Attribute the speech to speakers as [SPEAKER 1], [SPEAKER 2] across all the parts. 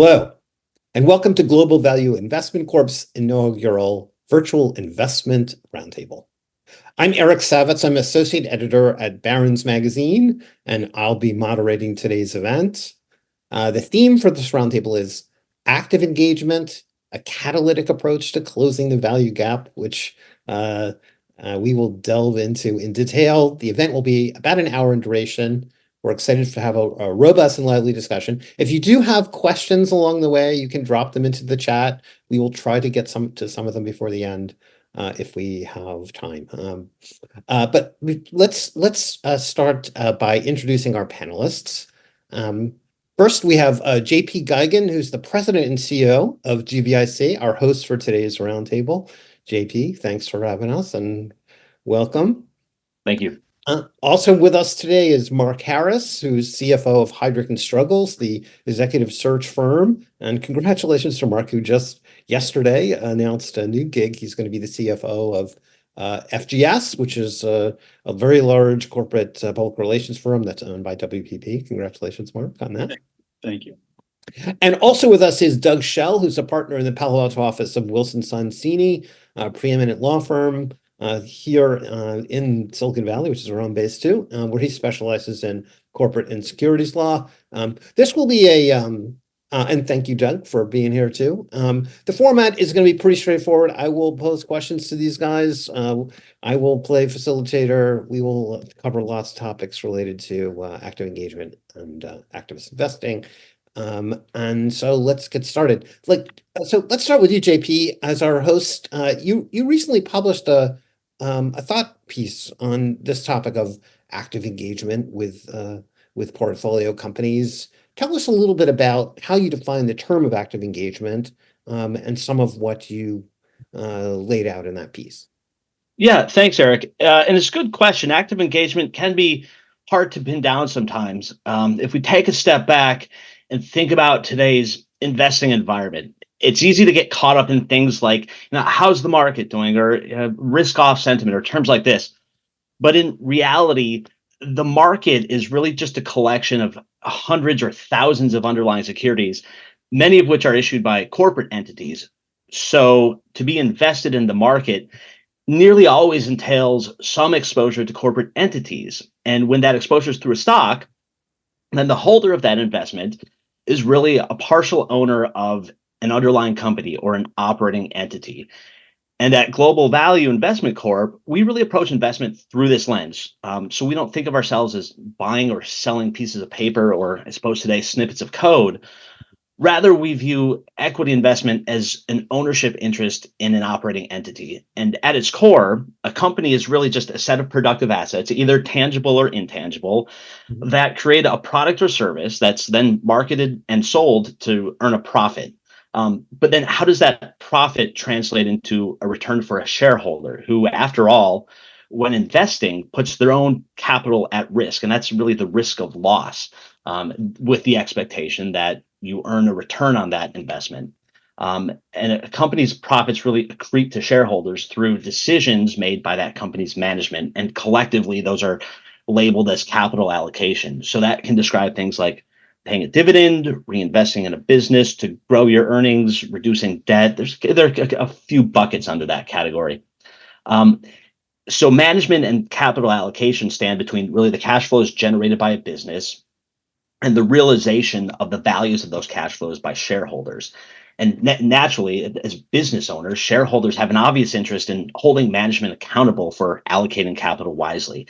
[SPEAKER 1] Hello, and welcome to Global Value Investment Corp's inaugural Virtual Investment Roundtable. I'm Eric Savitz. I'm Associate Editor at Barron's Magazine, and I'll be moderating today's event. The theme for this roundtable is active engagement, a catalytic approach to closing the value gap, which we will delve into in detail. The event will be about an hour in duration. We're excited to have a robust and lively discussion. If you do have questions along the way, you can drop them into the chat. We will try to get some of them before the end if we have time. But let's start by introducing our panelists. First, we have JP Geigen, who's the president and CEO of GVIC, our host for today's roundtable. JP, thanks for having us and welcome.
[SPEAKER 2] Thank you.
[SPEAKER 1] Also with us today is Mark Harris, who's CFO of Heidrick & Struggles, the executive search firm. And congratulations to Mark, who just yesterday announced a new gig. He's going to be the CFO of FGS, which is a very large corporate public relations firm that's owned by WPP. Congratulations, Mark, on that.
[SPEAKER 2] Thank you.
[SPEAKER 1] And also with us is Doug Schell, who's a partner in the Palo Alto office of Wilson Sonsini, a preeminent law firm here in Silicon Valley, which is our own base too, where he specializes in corporate and securities law. This will be and thank you, Doug, for being here too. The format is going to be pretty straightforward. I will pose questions to these guys. I will play facilitator. We will cover lots of topics related to active engagement and activist investing. And so let's get started. So let's start with you, JP, as our host. You recently published a thought piece on this topic of active engagement with portfolio companies. Tell us a little bit about how you define the term of active engagement and some of what you laid out in that piece.
[SPEAKER 2] Yeah, thanks, Eric. And it's a good question. Active engagement can be hard to pin down sometimes. If we take a step back and think about today's investing environment, it's easy to get caught up in things like, how's the market doing, or risk-off sentiment, or terms like this. But in reality, the market is really just a collection of hundreds or thousands of underlying securities, many of which are issued by corporate entities. So to be invested in the market nearly always entails some exposure to corporate entities. And when that exposure is through a stock, then the holder of that investment is really a partial owner of an underlying company or an operating entity. And at Global Value Investment Corp, we really approach investment through this lens. So we don't think of ourselves as buying or selling pieces of paper or, I suppose today, snippets of code. Rather, we view equity investment as an ownership interest in an operating entity. And at its core, a company is really just a set of productive assets, either tangible or intangible, that create a product or service that's then marketed and sold to earn a profit. But then how does that profit translate into a return for a shareholder who, after all, when investing, puts their own capital at risk? And that's really the risk of loss, with the expectation that you earn a return on that investment. And a company's profits really accrete to shareholders through decisions made by that company's management. And collectively, those are labeled as capital allocation. So that can describe things like paying a dividend, reinvesting in a business to grow your earnings, reducing debt. There are a few buckets under that category. So management and capital allocation stand between really the cash flows generated by a business and the realization of the values of those cash flows by shareholders. And naturally, as business owners, shareholders have an obvious interest in holding management accountable for allocating capital wisely.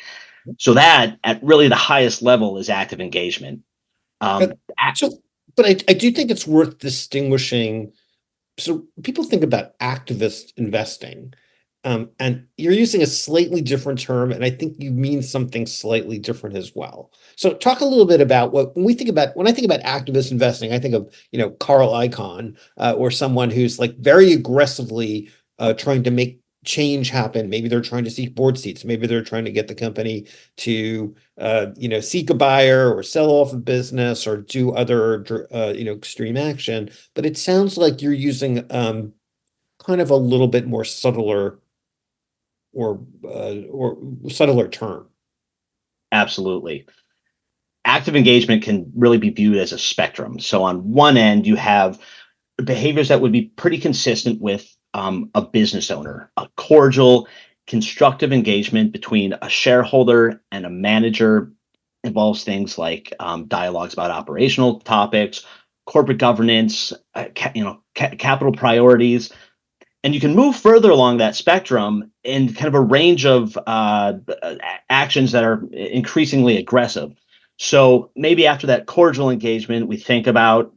[SPEAKER 2] So that, at really the highest level, is active engagement.
[SPEAKER 1] But I do think it's worth distinguishing. So people think about activist investing, and you're using a slightly different term, and I think you mean something slightly different as well. So talk a little bit about when I think about activist investing, I think of Carl Icahn or someone who's like very aggressively trying to make change happen. Maybe they're trying to seek board seats. Maybe they're trying to get the company to seek a buyer or sell off a business or do other extreme action. But it sounds like you're using kind of a little bit more subtler or subtler term.
[SPEAKER 2] Absolutely. active engagement can really be viewed as a spectrum. So on one end, you have behaviors that would be pretty consistent with a business owner, a cordial, constructive engagement between a shareholder and a manager involves things like dialogues about operational topics, corporate governance, capital priorities, and you can move further along that spectrum in kind of a range of actions that are increasingly aggressive. So maybe after that cordial engagement, we think about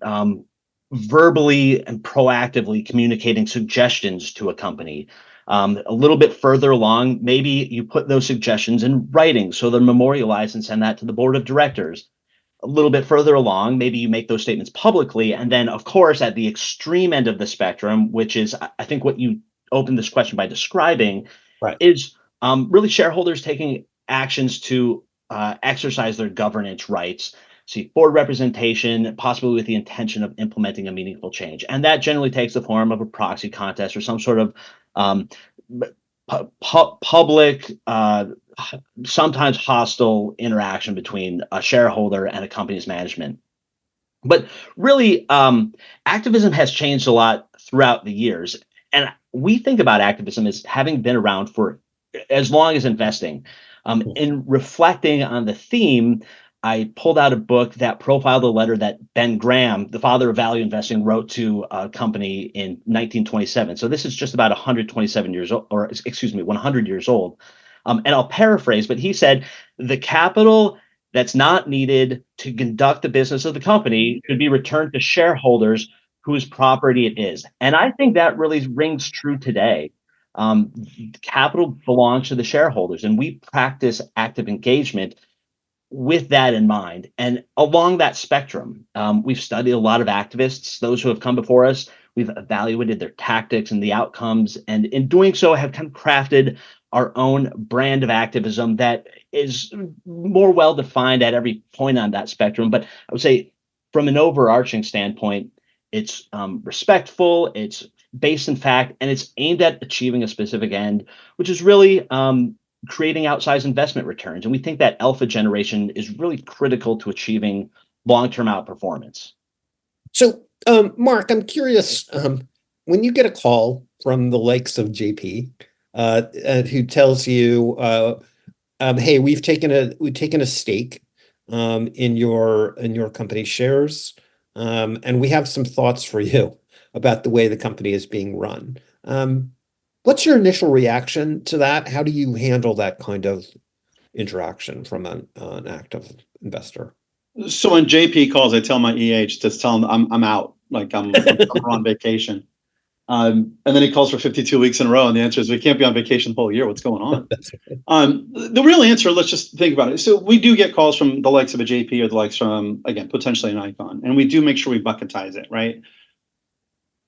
[SPEAKER 2] verbally and proactively communicating suggestions to a company. A little bit further along, maybe you put those suggestions in writing so they're memorialized and send that to the board of directors. A little bit further along, maybe you make those statements publicly. And then, of course, at the extreme end of the spectrum, which is, I think, what you opened this question by describing,
[SPEAKER 1] Right.
[SPEAKER 2] is really shareholders taking actions to exercise their governance rights, see board representation, possibly with the intention of implementing a meaningful change. And that generally takes the form of a proxy contest or some sort of um, public, sometimes hostile interaction between a shareholder and a company's management. But really, activism has changed a lot throughout the years. And we think about activism as having been around for as long as investing. In reflecting on the theme, I pulled out a book that profiled a letter that Ben Graham, the father of value investing, wrote to a company in 1927. So this is just about 127 years old, or excuse me, 100 years old. And I'll paraphrase, but he said, the capital that's not needed to conduct the business of the company should be returned to shareholders whose property it is. And I think that really rings true today. Capital belongs to the shareholders, and we practice active engagement with that in mind. And along that spectrum, we've studied a lot of activists, those who have come before us. We've evaluated their tactics and the outcomes, and in doing so, have kind of crafted our own brand of activism that is more well defined at every point on that spectrum. But I would say, from an overarching standpoint, it's respectful, it's based in fact, and it's aimed at achieving a specific end, which is really creating outsized investment returns. And we think that alpha generation is really critical to achieving long-term outperformance.
[SPEAKER 1] So, Mark, I'm curious, when you get a call from the likes of JP, who tells you, "Hey, we've taken a stake in your company shares, and we have some thoughts for you about the way the company is being run." What's your initial reaction to that? How do you handle that kind of interaction from an active investor?
[SPEAKER 3] So when JP calls, I tell my EH to tell him I'm out, like I'm on vacation. And then he calls for 52 weeks in a row, and the answer is we can't be on vacation the whole year. What's going on? The real answer, let's just think about it. So we do get calls from the likes of a JP or the likes from, again, potentially an Icon, and we do make sure we bucketize it, right?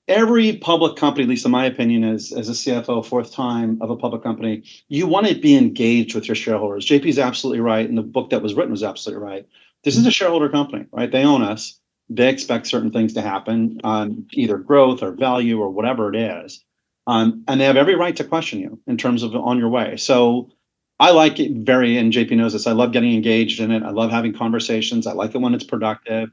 [SPEAKER 3] Every public company, at least in my opinion, as a CFO, fourth time of a public company, you want to be engaged with your shareholders. JP's absolutely right, and the book that was written was absolutely right. This is a shareholder company, right? They own us. They expect certain things to happen on either growth or value or whatever it is. And they have every right to question you in terms of on your way. So I like it and JP knows this, I love getting engaged in it. I love having conversations. I like it when it's productive.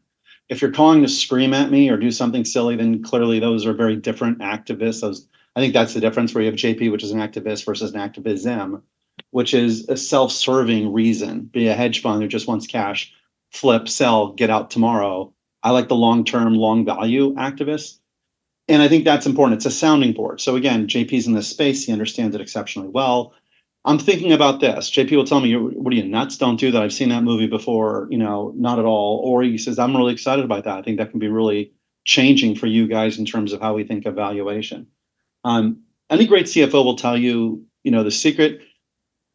[SPEAKER 3] If you're calling to scream at me or do something silly, then clearly those are very different activists. I think that's the difference, where you have JP, which is an activist, versus an activism, which is a self-serving reason. Be a hedge fund who just wants cash, flip, sell, get out tomorrow. I like the long-term, long value activists. And I think that's important. It's a sounding board. So again, JP's in this space. He understands it exceptionally well. I'm thinking about this. JP will tell me, what are you, nuts? Don't do that. I've seen that movie before, not at all. Or he says, I'm really excited about that. I think that can be really changing for you guys in terms of how we think of valuation. Any great CFO will tell you, the secret,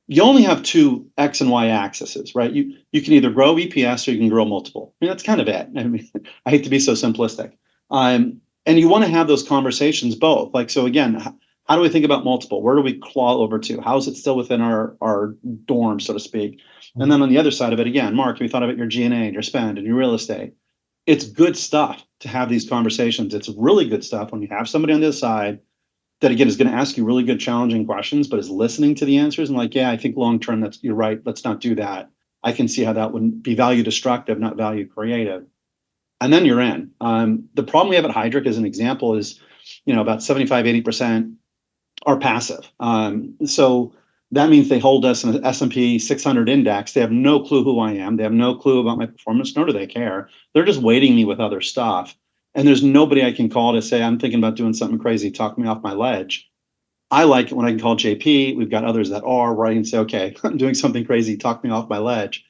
[SPEAKER 3] you only have two X and Y axes, right? You can either grow EPS or you can grow multiple. I mean, that's kind of it. I mean, I hate to be so simplistic. And you want to have those conversations both. Like, so again, how do we think about multiple? Where do we claw over to? How is it still within our dorm, so to speak? And then on the other side of it, again, Mark, we thought about your G&A and your spend and your real estate. It's good stuff to have these conversations. It's really good stuff when you have somebody on the other side that, again, is going to ask you really good, challenging questions, but is listening to the answers and like, yeah, I think long term, you're right. Let's not do that. I can see how that would be value destructive, not value creative. And then you're in. The problem we have at Heidrick as an example is, about 75, 80% are passive. So that means they hold us in an S&P 600 index. They have no clue who I am. They have no clue about my performance, nor do they care. They're just weighting me with other stuff. And there's nobody I can call to say, I'm thinking about doing something crazy, talk me off my ledge. I like it when I can call JP. We've got others that are, where I can say, okay, I'm doing something crazy, talk me off my ledge.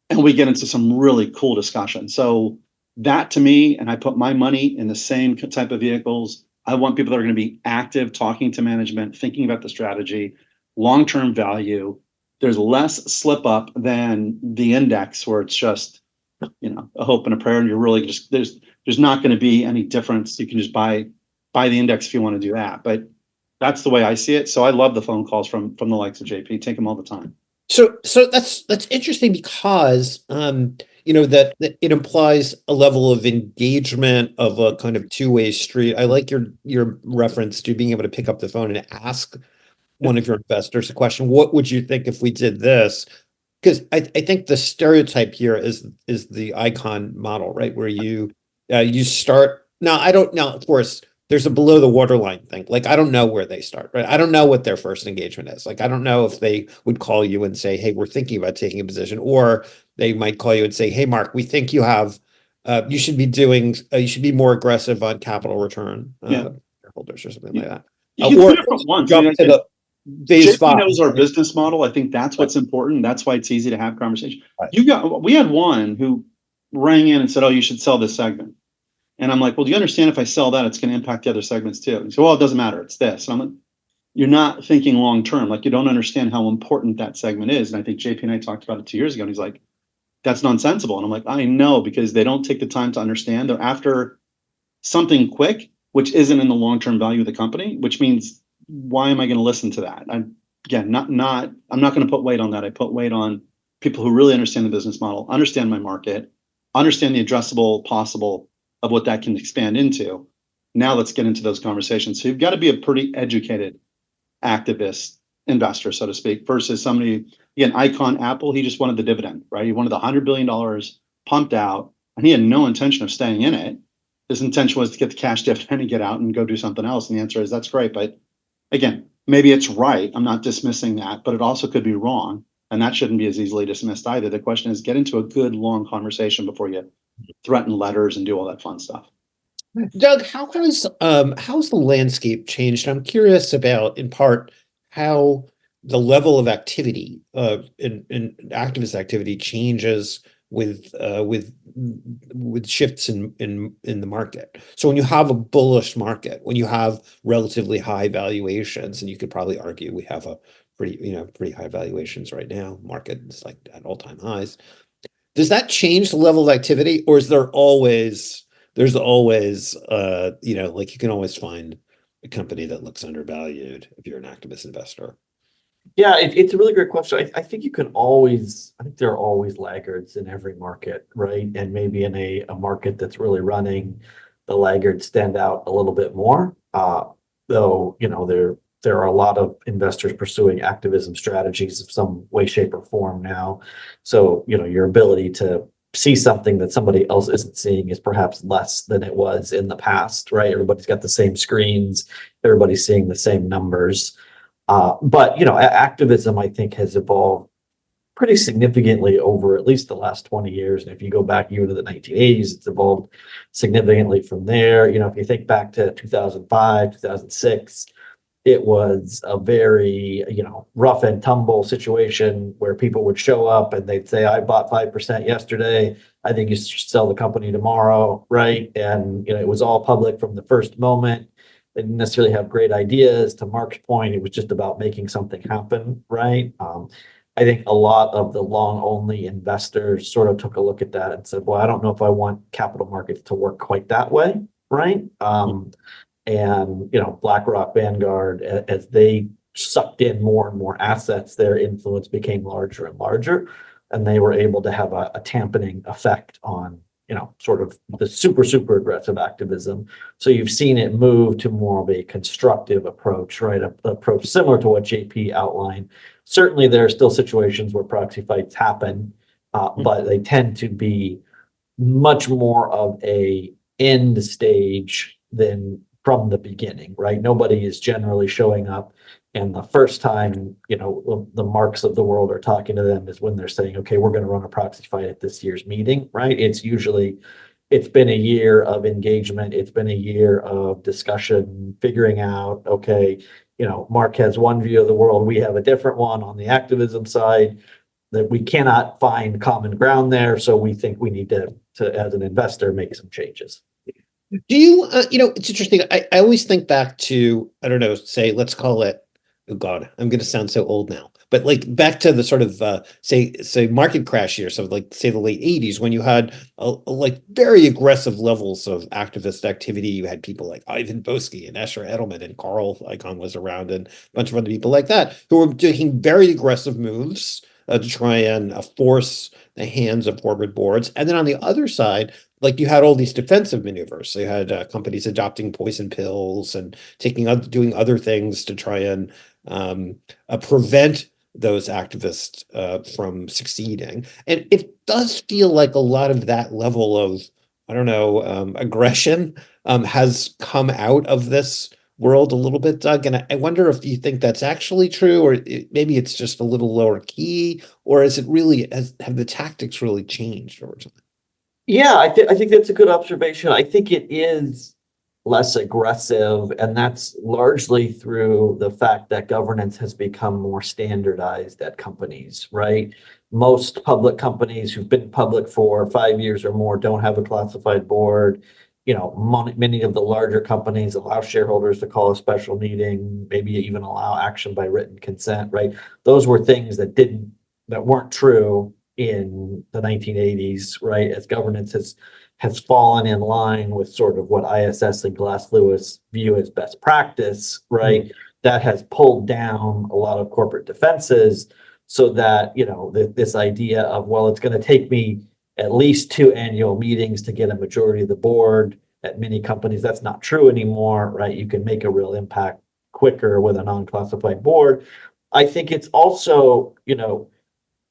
[SPEAKER 3] And we get into some really cool discussion. So that to me, and I put my money in the same type of vehicles. I want people that are going to be active, talking to management, thinking about the strategy, long-term value. There's less slip up than the index where it's just, a hope and a prayer, and you're really just there's not going to be any difference. You can just buy the index if you want to do that. But that's the way I see it. So I love the phone calls from the likes of JP. Take them all the time.
[SPEAKER 1] So that's interesting because that it implies a level of engagement of a kind of two-way street. I like your reference to being able to pick up the phone and ask one of your investors a question. What would you think if we did this? Because I think the stereotype here is the icon model, right? Where you start. Now I don't know. Of course, there's a below the waterline thing. Like, I don't know where they start, right? I don't know what their first engagement is. Like, I don't know if they would call you and say, hey, we're thinking about taking a position, or they might call you and say, hey, Mark, we think you have, you should be more aggressive on capital return, shareholders or something like that.
[SPEAKER 3] You can
[SPEAKER 1] Or
[SPEAKER 3] do it from once.
[SPEAKER 1] jump to the phase
[SPEAKER 3] JP
[SPEAKER 1] 5.
[SPEAKER 3] knows our business model. I think that's what's important. That's why it's easy to have conversation.
[SPEAKER 1] Right.
[SPEAKER 3] We had one who rang in and said, oh, you should sell this segment. And I'm like, well, do you understand if I sell that, it's going to impact the other segments too? And he said, well, it doesn't matter. It's this. And I'm like, you're not thinking long term. Like, you don't understand how important that segment is. And I think JP and I talked about it 2 years ago. And he's like, that's nonsensical. And I'm like, I know, because they don't take the time to understand. They're after something quick, which isn't in the long term value of the company, which means, why am I going to listen to that? I'm not going to put weight on that. I put weight on people who really understand the business model, understand my market, understand the addressable possible of what that can expand into. Now let's get into those conversations. So you've got to be a pretty educated activist investor, so to speak, versus somebody, again, Icon Apple, he just wanted the dividend, right? He wanted the $100 billion pumped out, and he had no intention of staying in it. His intention was to get the cash dividend and get out and go do something else. And the answer is, that's great. But again, maybe it's right. I'm not dismissing that, but it also could be wrong. And that shouldn't be as easily dismissed either. The question is, get into a good long conversation before you threaten letters and do all that fun stuff.
[SPEAKER 1] Doug, how's the landscape changed? I'm curious about, in part, how the level of activity in activist activity changes with shifts in the market. So when you have a bullish market, when you have relatively high valuations, and you could probably argue we have a pretty high valuations right now, market is like at all-time highs. Does that change the level of activity, or is there's always like, you can always find a company that looks undervalued if you're an activist investor?
[SPEAKER 4] Yeah, it's a really great question. I think there are always laggards in every market, right? And maybe in a market that's really running, the laggards stand out a little bit more. Though, there are a lot of investors pursuing activism strategies of some way, shape, or form now. So, your ability to see something that somebody else isn't seeing is perhaps less than it was in the past, right? Everybody's got the same screens, everybody's seeing the same numbers. But activism, I think, has evolved pretty significantly over at least the last 20 years. And if you go back even to the 1980s, it's evolved significantly from there. If you think back to 2005, 2006, it was a very, rough and tumble situation where people would show up and they'd say, I bought 5% yesterday. I think you should sell the company tomorrow, right? And, it was all public from the first moment. They didn't necessarily have great ideas. To Mark's point, it was just about making something happen, right? I think a lot of the long-only investors sort of took a look at that and said, well, I don't know if I want capital markets to work quite that way, right? And, BlackRock, Vanguard, as they sucked in more and more assets, their influence became larger and larger, and they were able to have a dampening effect on sort of the super aggressive activism. So you've seen it move to more of a constructive approach, right? A approach similar to what JP outlined. Certainly, there are still situations where proxy fights happen, but they tend to be much more of a end stage than from the beginning, right? Nobody is generally showing up, and the first time, the marks of the world are talking to them is when they're saying, okay, we're going to run a proxy fight at this year's meeting, right? It's been a year of engagement. It's been a year of discussion, figuring out, okay, Mark has one view of the world. We have a different one on the activism side, that we cannot find common ground there. So we think we need to as an investor, make some changes.
[SPEAKER 1] Do you, it's interesting. I always think back to, I don't know, say, let's call it, oh God, I'm going to sound so old now, but like back to the sort of, say market crash years, so like say the late 80s, when you had like very aggressive levels of activist activity. You had people like Ivan Boesky and Asher Edelman and Carl Icahn was around and a bunch of other people like that who were taking very aggressive moves to try and force the hands of corporate boards. And then on the other side, like you had all these defensive maneuvers. So you had companies adopting poison pills and doing other things to try and prevent those activists from succeeding. And it does feel like a lot of that level of, I don't know, aggression has come out of this world a little bit, Doug. And I wonder if you think that's actually true, or maybe it's just a little lower key, or is it really, have the tactics really changed over time?
[SPEAKER 4] Yeah, I think that's a good observation. I think it is less aggressive, and that's largely through the fact that governance has become more standardized at companies, right? Most public companies who've been public for 5 years or more don't have a classified board. Many of the larger companies allow shareholders to call a special meeting, maybe even allow action by written consent, right? Those were things that weren't true in the 1980s, right? As governance has fallen in line with sort of what ISS and Glass Lewis view as best practice, right? Mm-hmm. That has pulled down a lot of corporate defenses, so that, this idea of, well, it's going to take me at least 2 annual meetings to get a majority of the board at many companies. That's not true anymore, right? You can make a real impact quicker with a non-classified board. I think it's also,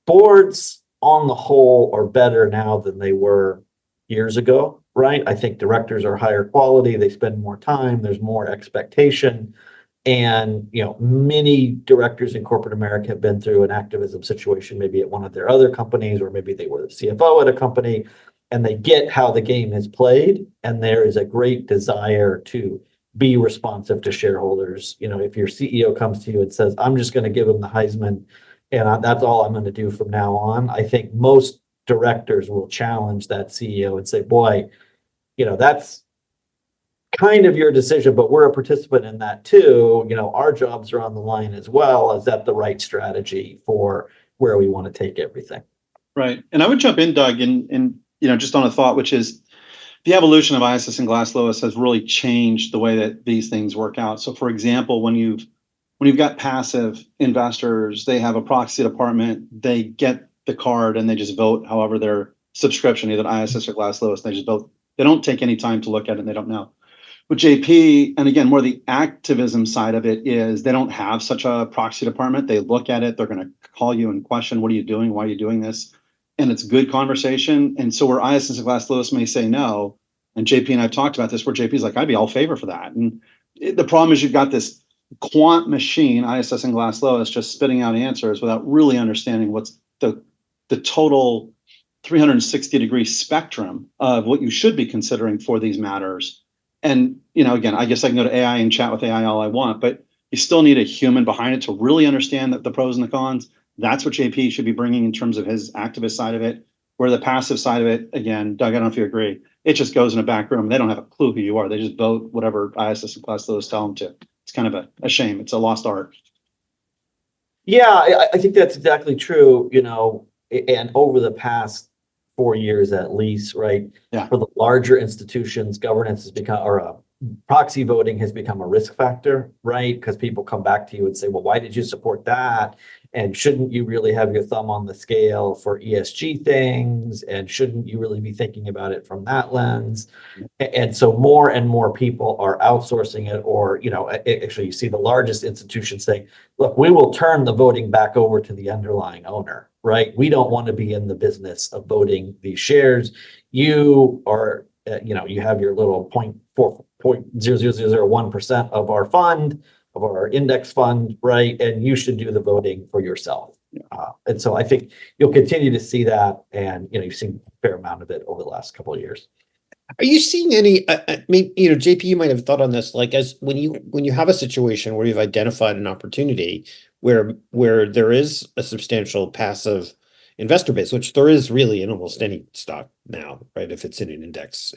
[SPEAKER 4] boards on the whole are better now than they were years ago, right? I think directors are higher quality. They spend more time. There's more expectation. And, many directors in corporate America have been through an activism situation, maybe at one of their other companies, or maybe they were the CFO at a company, and they get how the game is played. And there is a great desire to be responsive to shareholders. If your CEO comes to you and says, I'm just going to give him the Heisman, and that's all I'm going to do from now on, I think most directors will challenge that CEO and say, boy, that's kind of your decision, but we're a participant in that too. Our jobs are on the line as well. Is that the right strategy for where we want to take everything?
[SPEAKER 3] Right. And I would jump in, Doug, and just on a thought, which is the evolution of ISS and Glass Lewis has really changed the way that these things work out. So for example, when you've got passive investors, they have a proxy department, they get the card and they just vote however their subscription, either ISS or Glass Lewis, they just vote. They don't take any time to look at it and they don't know. With JP, and again, more the activism side of it is they don't have such a proxy department. They look at it, they're going to call you and question, what are you doing? Why are you doing this? And it's good conversation. And so where ISS and Glass Lewis may say no, and JP and I've talked about this, where JP's like, I'd be all favor for that. And the problem is you've got this quant machine, ISS and Glass Lewis, just spitting out answers without really understanding what's the total 360-degree spectrum of what you should be considering for these matters. And, again, I guess I can go to AI and chat with AI all I want, but you still need a human behind it to really understand the pros and the cons. That's what JP should be bringing in terms of his activist side of it, where the passive side of it, again, Doug, I don't know if you agree, it just goes in a back room. They don't have a clue who you are. They just vote whatever ISS and Glass Lewis tell them to. It's kind of a shame. It's a lost art.
[SPEAKER 4] Yeah, I think that's exactly true, and over the past 4 years at least, right?
[SPEAKER 3] Yeah.
[SPEAKER 4] For the larger institutions, governance has become, or proxy voting has become a risk factor, right? Because people come back to you and say, well, why did you support that? And shouldn't you really have your thumb on the scale for ESG things? And shouldn't you really be thinking about it from that lens? And so more and more people are outsourcing it, or, actually you see the largest institutions saying, look, we will turn the voting back over to the underlying owner, right? We don't want to be in the business of voting these shares. You are, you have your little 0.0001% of our fund, of our index fund, right? And you should do the voting for yourself. And so I think you'll continue to see that, and you've seen a fair amount of it over the last couple of years.
[SPEAKER 1] Are you seeing any, JP, you might have thought on this, like as when you have a situation where you've identified an opportunity where there is a substantial passive investor base, which there is really in almost any stock now, right? If it's in an index,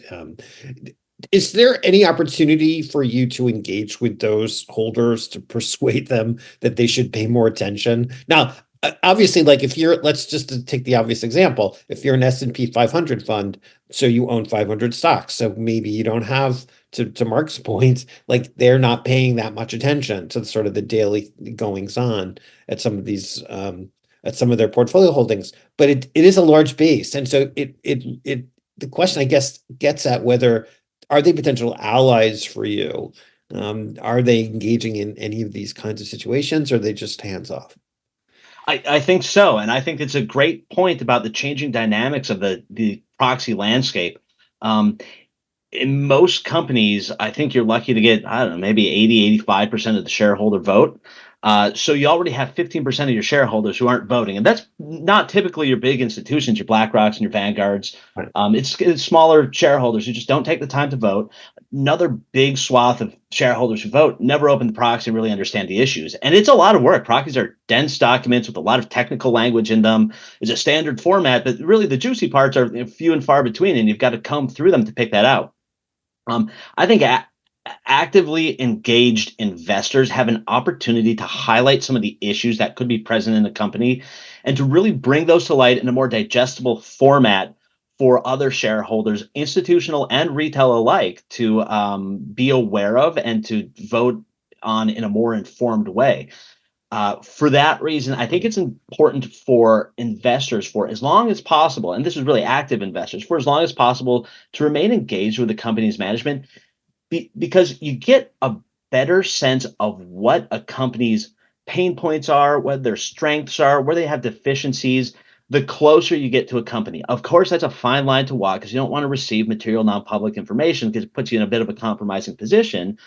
[SPEAKER 1] is there any opportunity for you to engage with those holders to persuade them that they should pay more attention? Now, obviously, like if you're, let's just take the obvious example, if you're an S&P 500 fund, so you own 500 stocks, so maybe you don't have, to Mark's point, like they're not paying that much attention to sort of the daily goings on at some of these, at some of their portfolio holdings, but it is a large base. And so the question, I guess, gets at whether, are they potential allies for you? Are they engaging in any of these kinds of situations, or are they just hands off?
[SPEAKER 2] I think so. And I think it's a great point about the changing dynamics of the proxy landscape. In most companies, I think you're lucky to get, I don't know, maybe 85% of the shareholder vote. So you already have 15% of your shareholders who aren't voting. And that's not typically your big institutions, your BlackRocks and your Vanguards.
[SPEAKER 1] Right.
[SPEAKER 2] It's smaller shareholders who just don't take the time to vote. Another big swath of shareholders who vote never open the proxy and really understand the issues. And it's a lot of work. Proxies are dense documents with a lot of technical language in them. It's a standard format, but really the juicy parts are few and far between, and you've got to comb through them to pick that out. I think actively engaged investors have an opportunity to highlight some of the issues that could be present in the company and to really bring those to light in a more digestible format for other shareholders, institutional and retail alike, to be aware of and to vote on in a more informed way. For that reason, I think it's important for investors, for as long as possible, and this is really active investors, for as long as possible, to remain engaged with the company's management, because you get a better sense of what a company's pain points are, what their strengths are, where they have deficiencies, the closer you get to a company. Of course, that's a fine line to walk, because you don't want to receive material non-public information, because it puts you in a bit of a compromising position.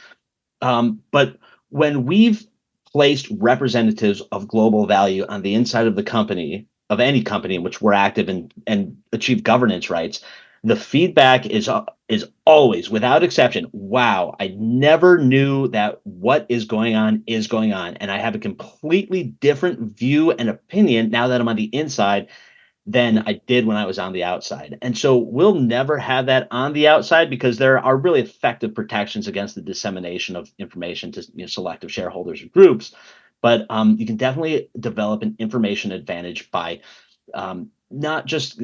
[SPEAKER 2] But when we've placed representatives of global value on the inside of the company, of any company in which we're active and achieve governance rights, the feedback is always, without exception, wow, I never knew that what is going on, and I have a completely different view and opinion now that I'm on the inside than I did when I was on the outside. And so we'll never have that on the outside, because there are really effective protections against the dissemination of information to selective shareholders or groups. But you can definitely develop an information advantage by not just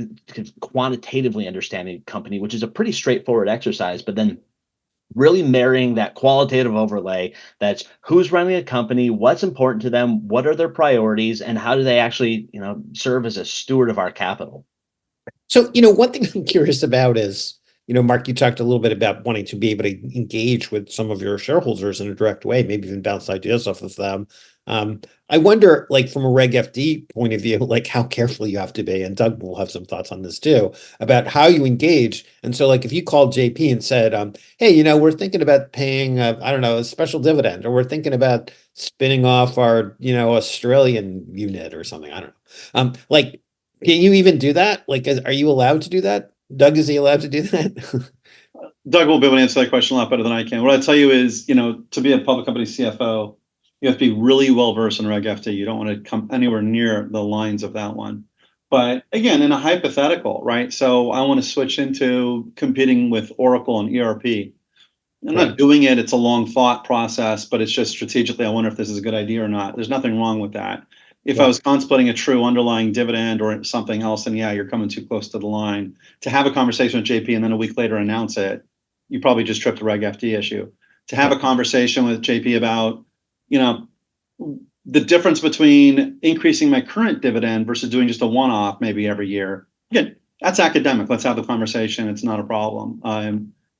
[SPEAKER 2] quantitatively understanding a company, which is a pretty straightforward exercise, but then really marrying that qualitative overlay. That's who's running a company, what's important to them, what are their priorities, and how do they actually, serve as a steward of our capital.
[SPEAKER 1] So, one thing I'm curious about is, Mark, you talked a little bit about wanting to be able to engage with some of your shareholders in a direct way, maybe even bounce ideas off of them. I wonder, like from a Reg FD point of view, like how careful you have to be, and Doug will have some thoughts on this too, about how you engage. And so like if you called JP and said, hey, we're thinking about paying, I don't know, a special dividend, or we're thinking about spinning off our, Australian unit or something, I don't know. Like, can you even do that? Like, are you allowed to do that? Doug, is he allowed to do that?
[SPEAKER 3] Doug will be able to answer that question a lot better than I can. What I tell you is, to be a public company CFO, you have to be really well versed in Reg FD. You don't want to come anywhere near the lines of that one. But again, in a hypothetical, right? So I want to switch into competing with Oracle and ERP. I'm not doing it. It's a long thought process, but it's just strategically, I wonder if this is a good idea or not. There's nothing wrong with that. If I was contemplating a true underlying dividend or something else, then yeah, you're coming too close to the line. To have a conversation with JP and then a week later announce it, you probably just tripped the Reg FD issue. To have a conversation with JP about, the difference between increasing my current dividend versus doing just a one-off maybe every year. Again, that's academic. Let's have the conversation. It's not a problem.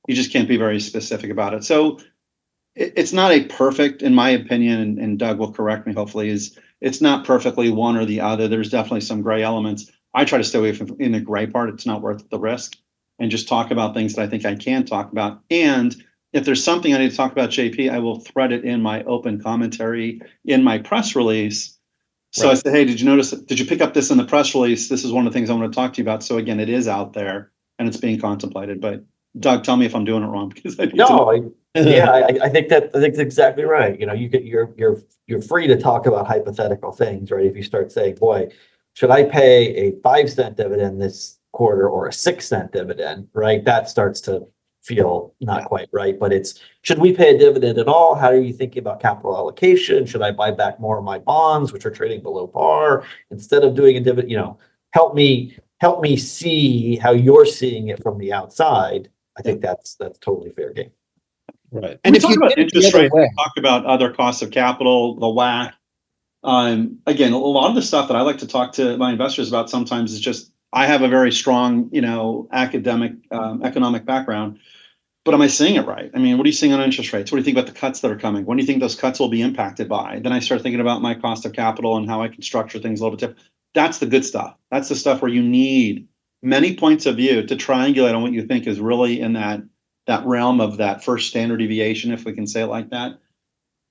[SPEAKER 3] You just can't be very specific about it. So it's not a perfect, in my opinion, and Doug will correct me hopefully, it's not perfectly one or the other. There's definitely some gray elements. I try to stay away from in the gray part. It's not worth the risk, and just talk about things that I think I can talk about. And if there's something I need to talk about, JP, I will thread it in my open commentary in my press release. So right. I say, hey, did you notice, did you pick up this in the press release? This is one of the things I want to talk to you about. So again, it is out there and it's being contemplated. But Doug, tell me if I'm doing it wrong, because I need
[SPEAKER 4] I think that's exactly right. You're free to talk about hypothetical things, right? If you start saying, boy, should I pay a 5-cent dividend this quarter or a 6-cent dividend, right? That starts to feel not quite right. But it's, should we pay a dividend at all? How are you thinking about capital allocation? Should I buy back more of my bonds, which are trading below par, instead of doing a dividend? Help me see how you're seeing it from the outside. I think that's totally fair game.
[SPEAKER 1] Right.
[SPEAKER 3] And if you talk about interest rates, we talk about other costs of capital, the WACC. Again, a lot of the stuff that I like to talk to my investors about sometimes is just, I have a very strong, academic, economic background, but am I seeing it right? I mean, what are you seeing on interest rates? What do you think about the cuts that are coming? When do you think those cuts will be impacted by? Then I start thinking about my cost of capital and how I can structure things a little bit different. That's the good stuff. That's the stuff where you need many points of view to triangulate on what you think is really in that realm of that first standard deviation, if we can say it like that.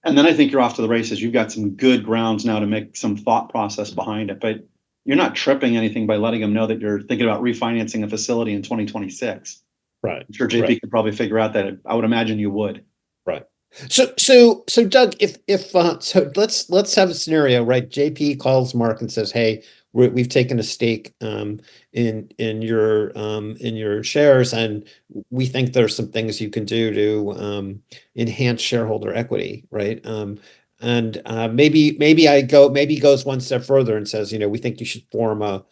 [SPEAKER 3] And then I think you're off to the races. You've got some good grounds now to make some thought process behind it, but you're not tripping anything by letting them know that you're thinking about refinancing a facility in 2026.
[SPEAKER 1] Right.
[SPEAKER 3] I'm sure JP could probably figure out that. I would imagine you would.
[SPEAKER 1] Right. So Doug, so let's have a scenario, right? JP calls Mark and says, "Hey, we've taken a stake in your shares, and we think there's some things you can do to enhance shareholder equity, right? And maybe he goes one step further and says, we think you should form a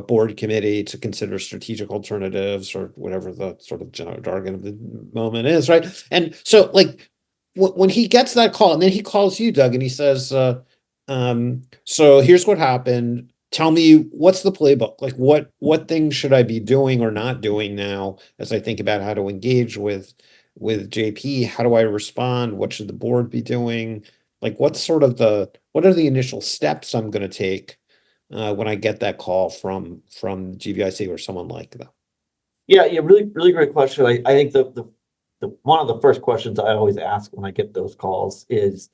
[SPEAKER 1] board committee to consider strategic alternatives, or whatever the sort of jargon of the moment is, right? And so, like, when he gets that call, and then he calls you, Doug, and he says, so here's what happened. Tell me, what's the playbook? Like, what things should I be doing or not doing now as I think about how to engage with JP? How do I respond? What should the board be doing? Like, what are the initial steps I'm going to take when I get that call from GVIC or someone like that?
[SPEAKER 4] Yeah, really, really great question. I think the one of the first questions I always ask when I get those calls is,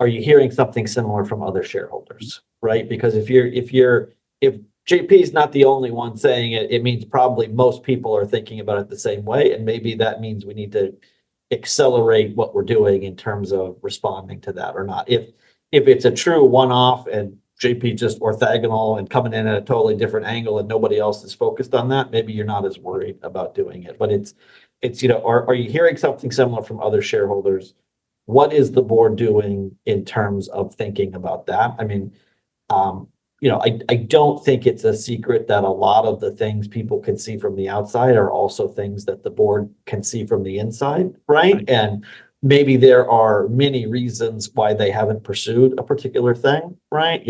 [SPEAKER 4] are you hearing something similar from other shareholders, right? Because if JP is not the only one saying it, it means probably most people are thinking about it the same way, and maybe that means we need to accelerate what we're doing in terms of responding to that or not. If it's a true one-off and JP just orthogonal and coming in at a totally different angle and nobody else is focused on that, maybe you're not as worried about doing it. But it's are you hearing something similar from other shareholders? What is the board doing in terms of thinking about that? I mean, I don't think it's a secret that a lot of the things people can see from the outside are also things that the board can see from the inside, right? And maybe there are many reasons why they haven't pursued a particular thing, right?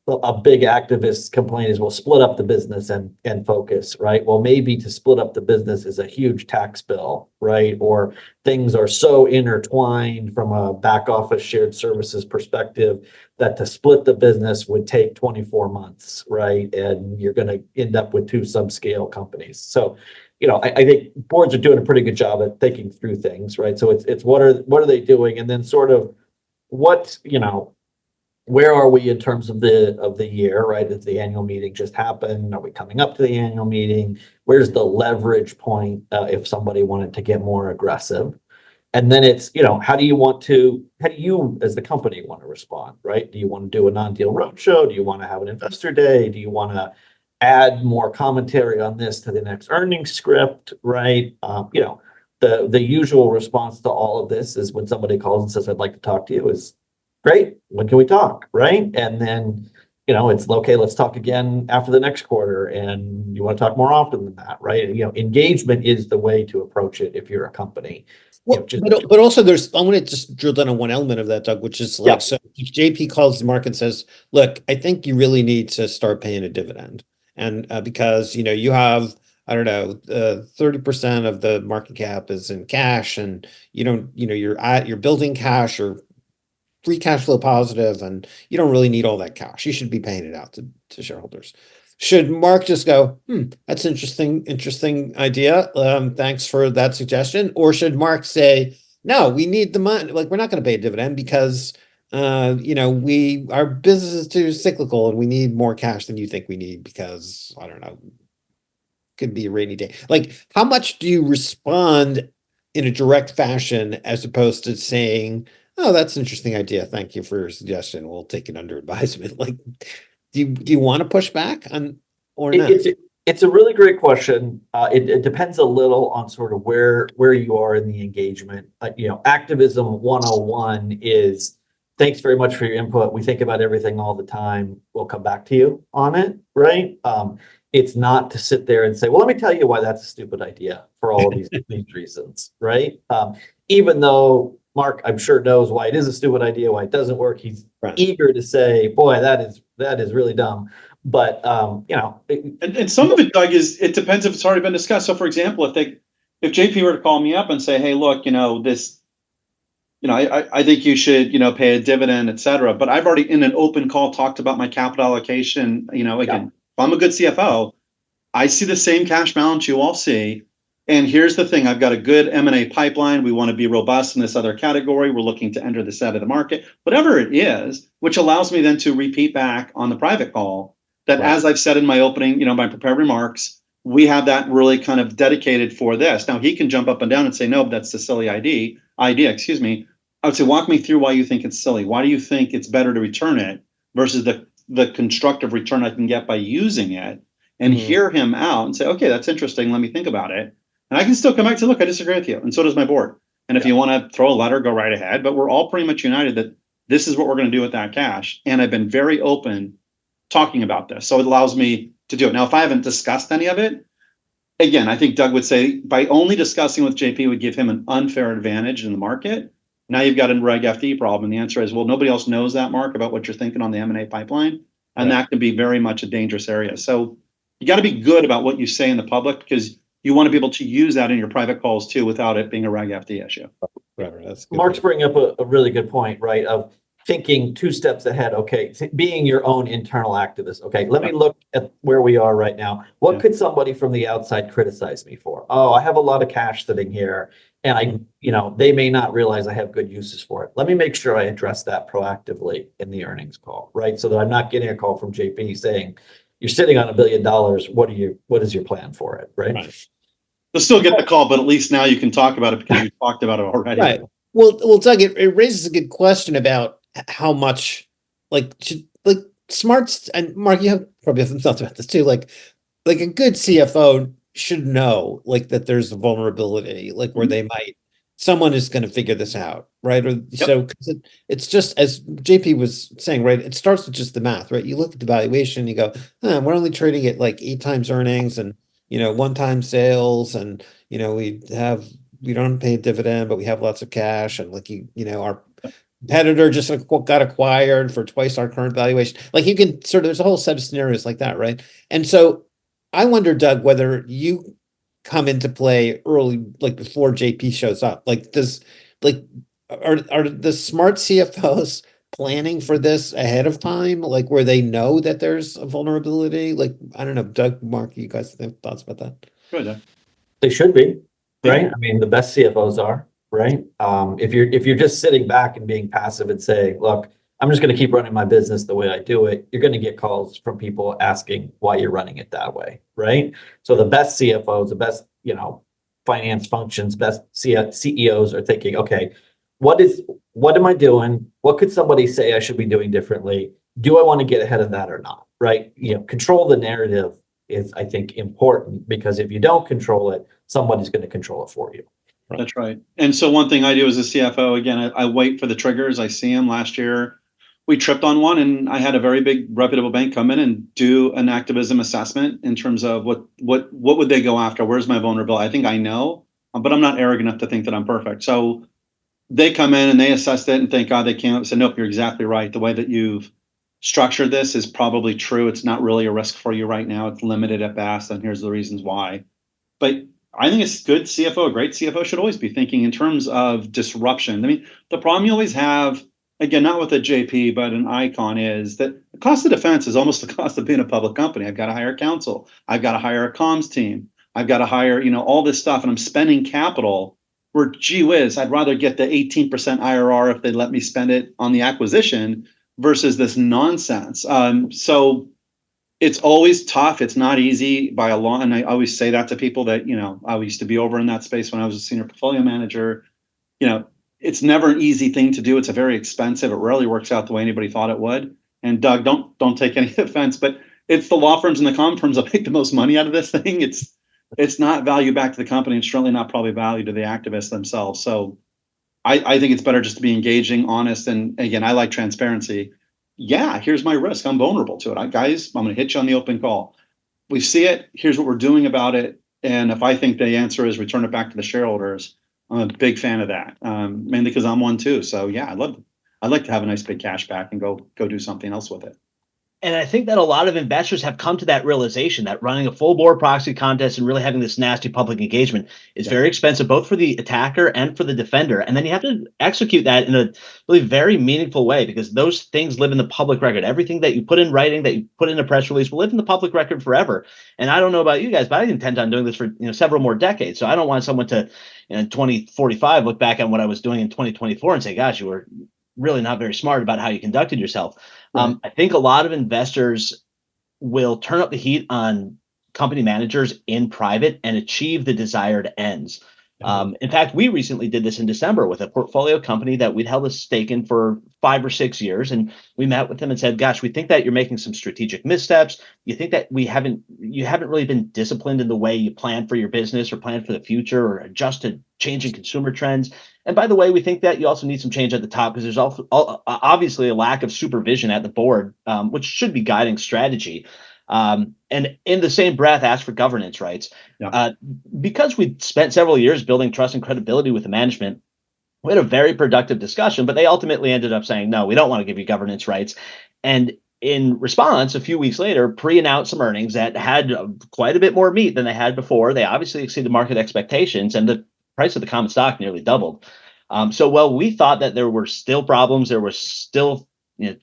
[SPEAKER 4] A big activist complaint is, well, split up the business and focus, right? Well, maybe to split up the business is a huge tax bill, right? Or things are so intertwined from a back office shared services perspective that to split the business would take 24 months, right? And you're going to end up with 2 subscale companies. So, I think boards are doing a pretty good job at thinking through things, right? So it's what are they doing, and then sort of where are we in terms of the year, right? If the annual meeting just happened, are we coming up to the annual meeting? Where's the leverage point if somebody wanted to get more aggressive? And then it's, how do you as the company want to respond, right? Do you want to do a non-deal roadshow? Do you want to have an investor day? Do you want to add more commentary on this to the next earnings script, right? The usual response to all of this is when somebody calls and says, I'd like to talk to you, is great. When can we talk? Right. And then it's okay, let's talk again after the next quarter, and you want to talk more often than that, right? Engagement is the way to approach it if you're a company.
[SPEAKER 1] Well, but also I want to just drill down on one element of that, Doug, which is like, so if JP calls the market and says, look, I think you really need to start paying a dividend. And because, you have, I don't know, 30% of the market cap is in cash, and you're building cash or free cash flow positive, and you don't really need all that cash. You should be paying it out to shareholders. Should Mark just go, that's interesting idea. Thanks for that suggestion. Or should Mark say, no, we need the money. Like, we're not going to pay a dividend because, our business is too cyclical and we need more cash than you think we need because, I don't know, could be a rainy day. Like, how much do you respond in a direct fashion as opposed to saying, oh, that's an interesting idea. Thank you for your suggestion. We'll take it under advisement. Like, do you want to push back on or not?
[SPEAKER 4] It's a really great question. It depends a little on sort of where you are in the engagement. Activism 101 is, thanks very much for your input. We think about everything all the time. We'll come back to you on it, right? It's not to sit there and say, well, let me tell you why that's a stupid idea for all of these reasons, right? Even though Mark, I'm sure, knows why it is a stupid idea, why it doesn't work. He's eager to say, boy, that is really dumb. But
[SPEAKER 3] and some of it, Doug, it depends if it's already been discussed. So, for example, if JP were to call me up and say, hey, look, this, I think you should, pay a dividend, et cetera. But I've already in an open call talked about my capital allocation. Again, if I'm a good CFO, I see the same cash balance you all see. And here's the thing, I've got a good M&A pipeline. We want to be robust in this other category. We're looking to enter this out of the market, whatever it is, which allows me then to repeat back on the private call that, as I've said in my opening, my prepared remarks, we have that really kind of dedicated for this. Now he can jump up and down and say, no, that's the silly idea, excuse me. I would say, walk me through why you think it's silly. Why do you think it's better to return it versus the constructive return I can get by using it? And hear him out and say, okay, that's interesting. Let me think about it. And I can still come back and say, look, I disagree with you. And so does my board. And if you want to throw a letter, go right ahead. But we're all pretty much united that this is what we're going to do with that cash. And I've been very open talking about this. So it allows me to do it. Now, if I haven't discussed any of it, again, I think Doug would say by only discussing with JP would give him an unfair advantage in the market. Now you've got a Reg FD problem. And the answer is, well, nobody else knows that, Mark, about what you're thinking on the M&A pipeline. And that can be very much a dangerous area. So you got to be good about what you say in the public, because you want to be able to use that in your private calls too, without it being a Reg FD issue.
[SPEAKER 4] That's Mark's bringing up a really good point, right? Of thinking 2 steps ahead. Okay, being your own internal activist. Okay, let me look at where we are right now. What could somebody from the outside criticize me for? Oh, I have a lot of cash sitting here, and they may not realize I have good uses for it. Let me make sure I address that proactively in the earnings call, right? So that I'm not getting a call from JP saying, you're sitting on $1 billion. What is your plan for it, right?
[SPEAKER 3] They'll still get the call, but at least now you can talk about it because you talked about it already.
[SPEAKER 1] Right. Well, Doug, it raises a good question about how much, smarts, and Mark, you have probably have some thoughts about this too. Like a good CFO should know, that there's a vulnerability, where they might, someone is going to figure this out, right? Or so, because it's just, as JP was saying, right? It starts with just the math, right? You look at the valuation, you go, we're only trading at 8 times earnings and 1 time sales, and we don't pay a dividend, but we have lots of cash, and our competitor just got acquired for twice our current valuation. You can there's a whole set of scenarios like that, right? And so I wonder, Doug, whether you come into play early, before JP shows up. Are the smart CFOs planning for this ahead of time, where they know that there's a vulnerability? I don't know, Doug, Mark, you guys have thoughts about that?
[SPEAKER 3] Good.
[SPEAKER 4] They should be, right? I mean, the best CFOs are, right? If you're just sitting back and being passive and say, look, I'm just going to keep running my business the way I do it, you're going to get calls from people asking why you're running it that way, right? So the best CFOs, the best, finance functions, best CEOs are thinking, okay, what am I doing? What could somebody say I should be doing differently? Do I want to get ahead of that or not, right? Control the narrative is, I think, important, because if you don't control it, somebody's going to control it for you.
[SPEAKER 3] Right. That's right. And so one thing I do as a CFO, again, I wait for the triggers. I see them. Last year, we tripped on one, and I had a very big reputable bank come in and do an activism assessment in terms of what would they go after? Where's my vulnerability? I think I know, but I'm not arrogant enough to think that I'm perfect. So they come in and they assessed it, and thank God they came up and said, nope, you're exactly right. The way that you've structured this is probably true. It's not really a risk for you right now. It's limited at best, and here's the reasons why. But I think a good CFO, a great CFO, should always be thinking in terms of disruption. I mean, the problem you always have, again, not with a JP, but an icon, is that the cost of defense is almost the cost of being a public company. I've got to hire counsel. I've got to hire a comms team. I've got to hire, all this stuff, and I'm spending capital where, gee whiz, I'd rather get the 18% IRR if they let me spend it on the acquisition versus this nonsense. So it's always tough. It's not easy by a long, and I always say that to people that, I used to be over in that space when I was a senior portfolio manager. It's never an easy thing to do. It's a very expensive. It rarely works out the way anybody thought it would. And Doug, don't take any offense, but it's the law firms and the comm firms that make the most money out of this thing. It's not value back to the company. It's certainly not probably value to the activists themselves. So I think it's better just to be engaging, honest, and again, I like transparency. Yeah, here's my risk. I'm vulnerable to it. Guys, I'm going to hit you on the open call. We see it. Here's what we're doing about it. And if I think the answer is return it back to the shareholders, I'm a big fan of that, mainly because I'm one too. So yeah, I'd like to have a nice big cash back and go do something else with it.
[SPEAKER 2] And I think that a lot of investors have come to that realization that running a full bore proxy contest and really having this nasty public engagement is very expensive, both for the attacker and for the defender. And then you have to execute that in a really very meaningful way, because those things live in the public record. Everything that you put in writing, that you put in a press release, will live in the public record forever. And I don't know about you guys, but I intend on doing this for several more decades. So I don't want someone to, in 2045, look back at what I was doing in 2024 and say, gosh, you were really not very smart about how you conducted yourself. Right. I think a lot of investors will turn up the heat on company managers in private and achieve the desired ends. In fact, we recently did this in December with a portfolio company that we'd held a stake in for 5 or 6 years. And we met with them and said, gosh, we think that you're making some strategic missteps. You think that you haven't really been disciplined in the way you plan for your business or plan for the future or adjust to changing consumer trends. And by the way, we think that you also need some change at the top, because there's also obviously a lack of supervision at the board, which should be guiding strategy. And in the same breath, ask for governance rights. Yeah. Because we spent several years building trust and credibility with the management, we had a very productive discussion, but they ultimately ended up saying, no, we don't want to give you governance rights. And in response, a few weeks later, pre-announced some earnings that had quite a bit more meat than they had before. They obviously exceeded market expectations, and the price of the common stock nearly doubled. So while we thought that there were still problems, there were still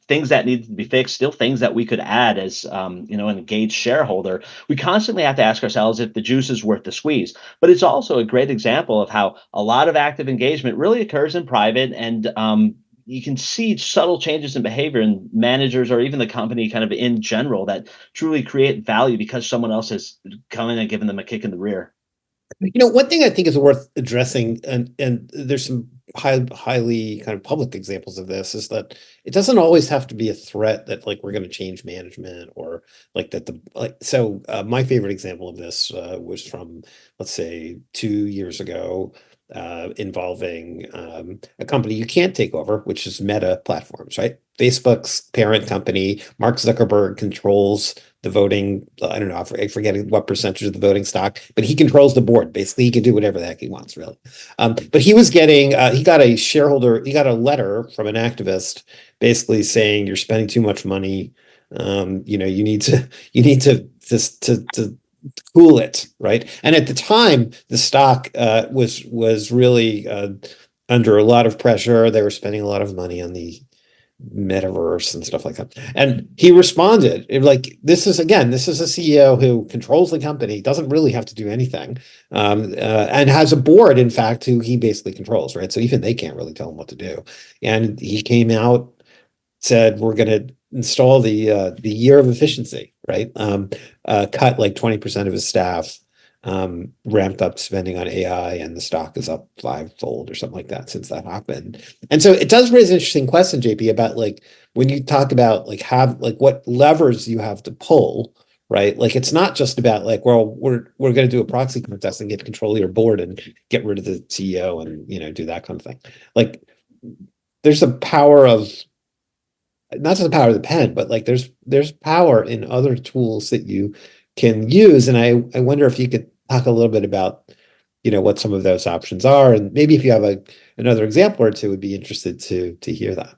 [SPEAKER 2] things that needed to be fixed, still things that we could add as an engaged shareholder, we constantly have to ask ourselves if the juice is worth the squeeze. But it's also a great example of how a lot of active engagement really occurs in private, and you can see subtle changes in behavior in managers or even the company kind of in general that truly create value because someone else has come in and given them a kick in the rear.
[SPEAKER 1] One thing I think is worth addressing, and there's some highly kind of public examples of this, is that it doesn't always have to be a threat that we're going to change management, or my favorite example of this was from, let's say, 2 years ago, involving a company you can't take over, which is Meta Platforms, right? Facebook's parent company. Mark Zuckerberg controls the voting. I don't know, I forget what percentage of the voting stock, but he controls the board. Basically, he can do whatever the heck he wants, really. But he was getting, he got a letter from an activist basically saying, you're spending too much money. You need to cool it, right? And at the time, the stock was really under a lot of pressure. They were spending a lot of money on the metaverse and stuff like that. And he responded this is a CEO who controls the company, doesn't really have to do anything, and has a board, in fact, who he basically controls, right? So even they can't really tell him what to do. And he came out, said, we're going to install the year of efficiency, right? Cut 20% of his staff, ramped up spending on AI, and the stock is up 5-fold or something like that since that happened. And so it does raise an interesting question, JP, about when you talk about what levers you have to pull, right? It's not just about we're going to do a proxy contest and get control of your board and get rid of the CEO and do that kind of thing. There's a power of not just the power of the pen, but like there's power in other tools that you can use. And I wonder if you could talk a little bit about, what some of those options are, and maybe if you have another example or two, would be interested to hear that.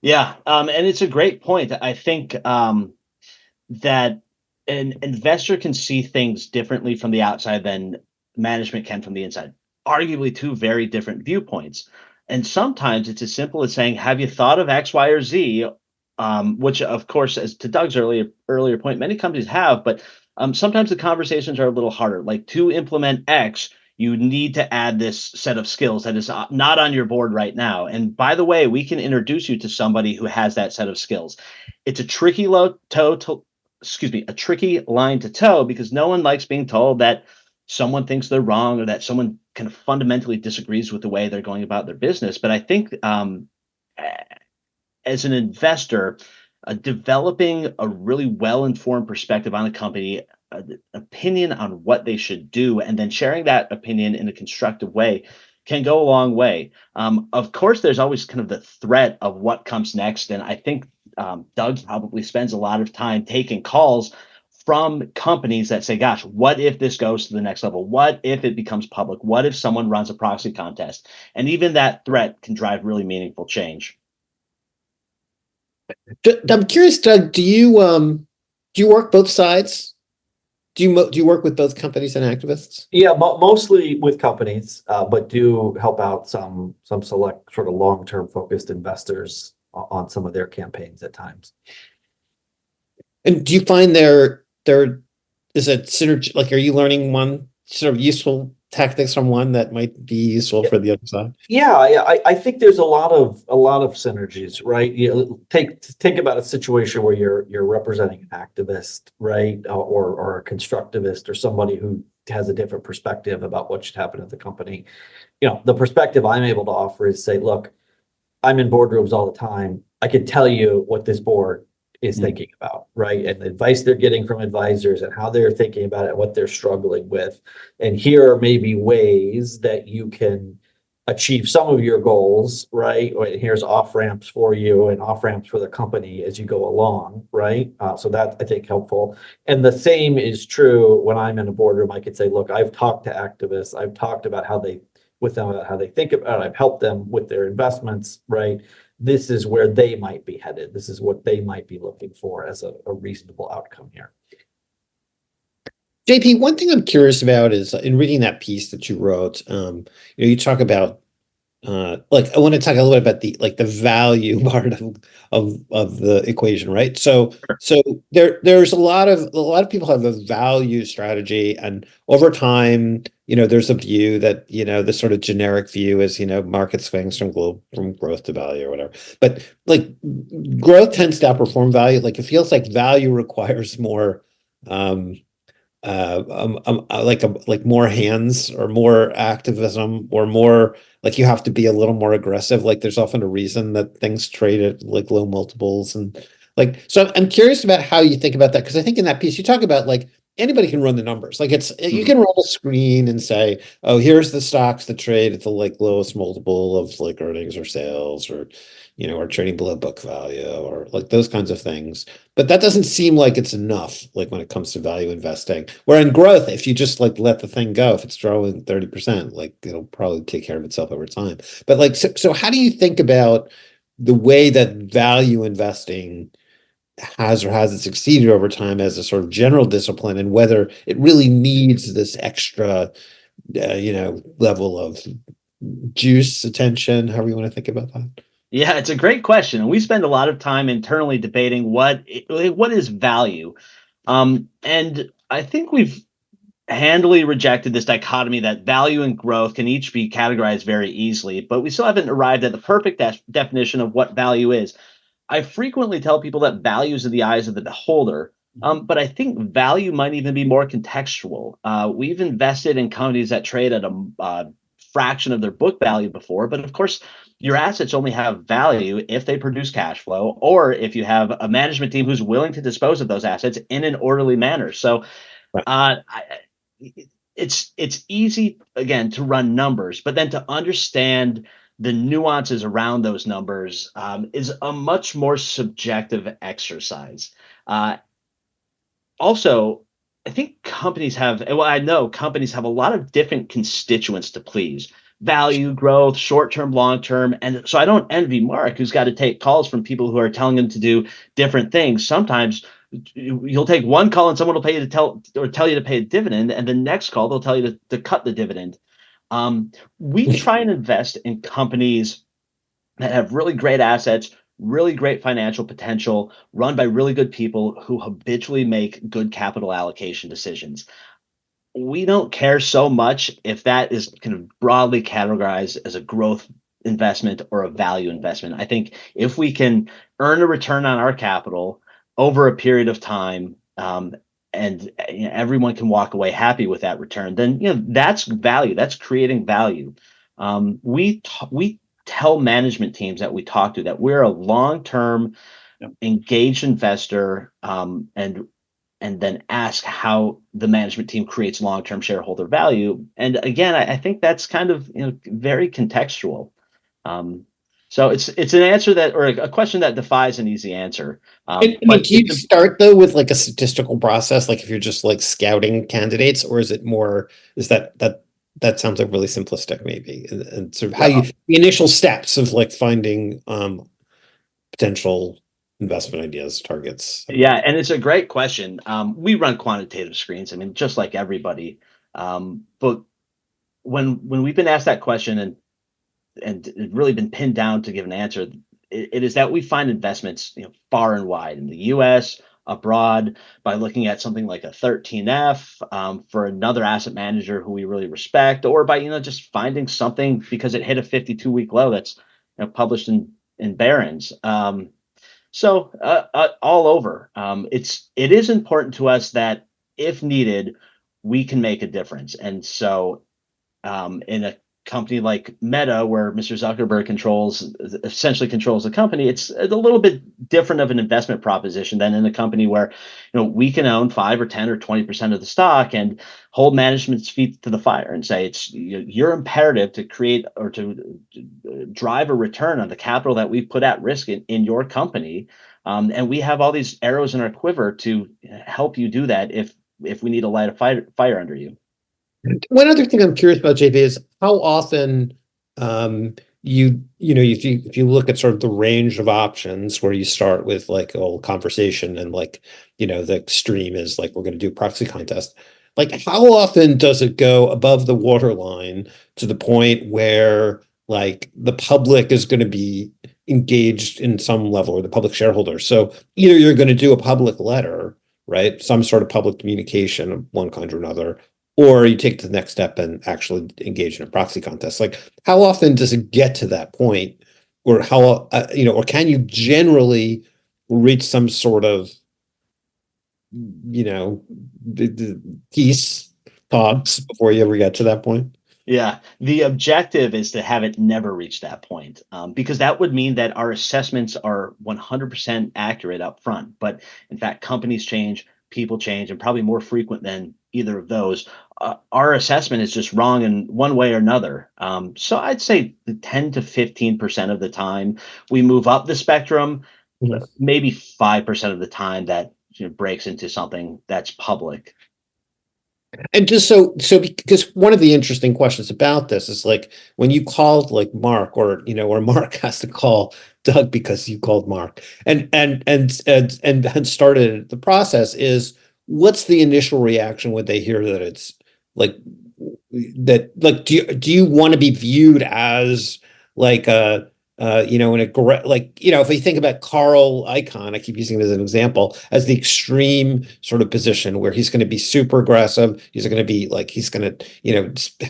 [SPEAKER 2] Yeah, and it's a great point. I think that an investor can see things differently from the outside than management can from the inside. Arguably, two very different viewpoints. And sometimes it's as simple as saying, "Have you thought of X, Y, or Z?" Which, of course, as to Doug's earlier point, many companies have, but sometimes the conversations are a little harder. Like, to implement X, you need to add this set of skills that is not on your board right now. And by the way, we can introduce you to somebody who has that set of skills. It's a tricky a tricky line to toe, because no one likes being told that someone thinks they're wrong or that someone kind of fundamentally disagrees with the way they're going about their business. But I think as an investor, developing a really well-informed perspective on a company, opinion on what they should do, and then sharing that opinion in a constructive way can go a long way. Of course, there's always kind of the threat of what comes next. And I think Doug probably spends a lot of time taking calls from companies that say, gosh, what if this goes to the next level? What if it becomes public? What if someone runs a proxy contest? And even that threat can drive really meaningful change.
[SPEAKER 1] I'm curious, Doug, do you work both sides? Do you work with both companies and activists?
[SPEAKER 4] Yeah, mostly with companies, but do help out some select sort of long-term focused investors on some of their campaigns at times.
[SPEAKER 1] And do you find there is a synergy? Like, are you learning one sort of useful tactics from one that might be useful for the other side?
[SPEAKER 4] Yeah, I think there's a lot of synergies, right? Think about a situation where you're representing an activist, right, or a constructivist, or somebody who has a different perspective about what should happen at the company. The perspective I'm able to offer is say, look, I'm in boardrooms all the time. I can tell you what this board is thinking about, right? And the advice they're getting from advisors and how they're thinking about it, what they're struggling with. And here are maybe ways that you can achieve some of your goals, right? Or here's off ramps for you and off ramps for the company as you go along, right? So that's, I think, helpful. And the same is true when I'm in a boardroom. I could say, look, I've talked to activists. I've talked about how they think about it. I've helped them with their investments, right? This is where they might be headed. This is what they might be looking for as a reasonable outcome here.
[SPEAKER 1] JP, one thing I'm curious about is in reading that piece that you wrote, you talk about I want to talk a little bit about the value part of the equation, right? So there's a lot of people have a value strategy, and over time, there's a view that the sort of generic view is market swings from growth to value or whatever. But like, growth tends to outperform value. Like, it feels like value requires more like more hands or more activism, or more like you have to be a little more aggressive. Like, there's often a reason that things trade at like low multiples, and so I'm curious about how you think about that, because I think in that piece you talk about like anybody can run the numbers. Like, you can run a screen and say, oh, here's the stocks that trade at the like lowest multiple of like earnings or sales, or or trading below book value, or like those kinds of things. But that doesn't seem like it's enough, like when it comes to value investing. Where in growth, if you just like let the thing go, if it's growing 30%, like it'll probably take care of itself over time. But like, so how do you think about the way that value investing has or hasn't succeeded over time as a sort of general discipline, and whether it really needs this extra, level of juice, attention, however you want to think about that?
[SPEAKER 2] Yeah, it's a great question. And we spend a lot of time internally debating what is value. And I think we've handily rejected this dichotomy that value and growth can each be categorized very easily, but we still haven't arrived at the perfect definition of what value is. I frequently tell people that value is in the eyes of the beholder, but I think value might even be more contextual. We've invested in companies that trade at a fraction of their book value before, but of course, your assets only have value if they produce cash flow, or if you have a management team who's willing to dispose of those assets in an orderly manner. So it's easy, again, to run numbers, but then to understand the nuances around those numbers is a much more subjective exercise. Also, I think companies have, well, I know companies have a lot of different constituents to please: value, growth, short term, long term. And so I don't envy Mark, who's got to take calls from people who are telling him to do different things. Sometimes you'll take one call and someone will pay you to tell you to pay a dividend, and the next call they'll tell you to cut the dividend. We try and invest in companies that have really great assets, really great financial potential, run by really good people who habitually make good capital allocation decisions. We don't care so much if that is kind of broadly categorized as a growth investment or a value investment. I think if we can earn a return on our capital over a period of time, and everyone can walk away happy with that return, then that's value. That's creating value. We tell management teams that we talk to that we're a long-term engaged investor, and then ask how the management team creates long-term shareholder value. And again, I think that's kind of very contextual. So it's an answer that, or a question that defies an easy answer.
[SPEAKER 1] Do you start though with like a statistical process, like if you're just like scouting candidates, or is it more, is that sounds like really simplistic maybe, and sort of how the initial steps of like finding potential investment ideas, targets?
[SPEAKER 2] Yeah, and it's a great question. We run quantitative screens, I mean, just like everybody. But when we've been asked that question and really been pinned down to give an answer, it is that we find investments far and wide in the US, abroad, by looking at something like a 13F for another asset manager who we really respect, or by just finding something because it hit a 52-week low that's published in Barron's. So all over, it is important to us that if needed, we can make a difference. And so in a company like Meta, where Mr. Zuckerberg essentially controls the company, it's a little bit different of an investment proposition than in a company where we can own 5 or 10 or 20% of the stock and hold management's feet to the fire and say it's your imperative to create or to drive a return on the capital that we've put at risk in your company, and we have all these arrows in our quiver to help you do that if we need to light a fire under you.
[SPEAKER 1] One other thing I'm curious about, JP, is how often if you look at sort of the range of options where you start with like a conversation and like the extreme is like we're going to do proxy contest, like how often does it go above the waterline to the point where like the public is going to be engaged in some level, or the public shareholders? So either you're going to do a public letter, right, some sort of public communication of one kind or another, or you take the next step and actually engage in a proxy contest. Like how often does it get to that point, or how or can you generally reach some sort of peace talks before you ever get to that point?
[SPEAKER 2] Yeah, the objective is to have it never reach that point, because that would mean that our assessments are 100% accurate up front. But in fact, companies change, people change, and probably more frequent than either of those. Our assessment is just wrong in one way or another. So I'd say 10 to 15% of the time we move up the spectrum, maybe 5% of the time that breaks into something that's public.
[SPEAKER 1] And just so because one of the interesting questions about this is like when you called like Mark, or Mark has to call Doug because you called Mark and started the process, is what's the initial reaction when they hear that it's like that? Like, do you want to be viewed as like a if we think about Carl Icahn, I keep using him as an example, as the extreme sort of position where he's going to be super aggressive. He's going to be like, he's going to,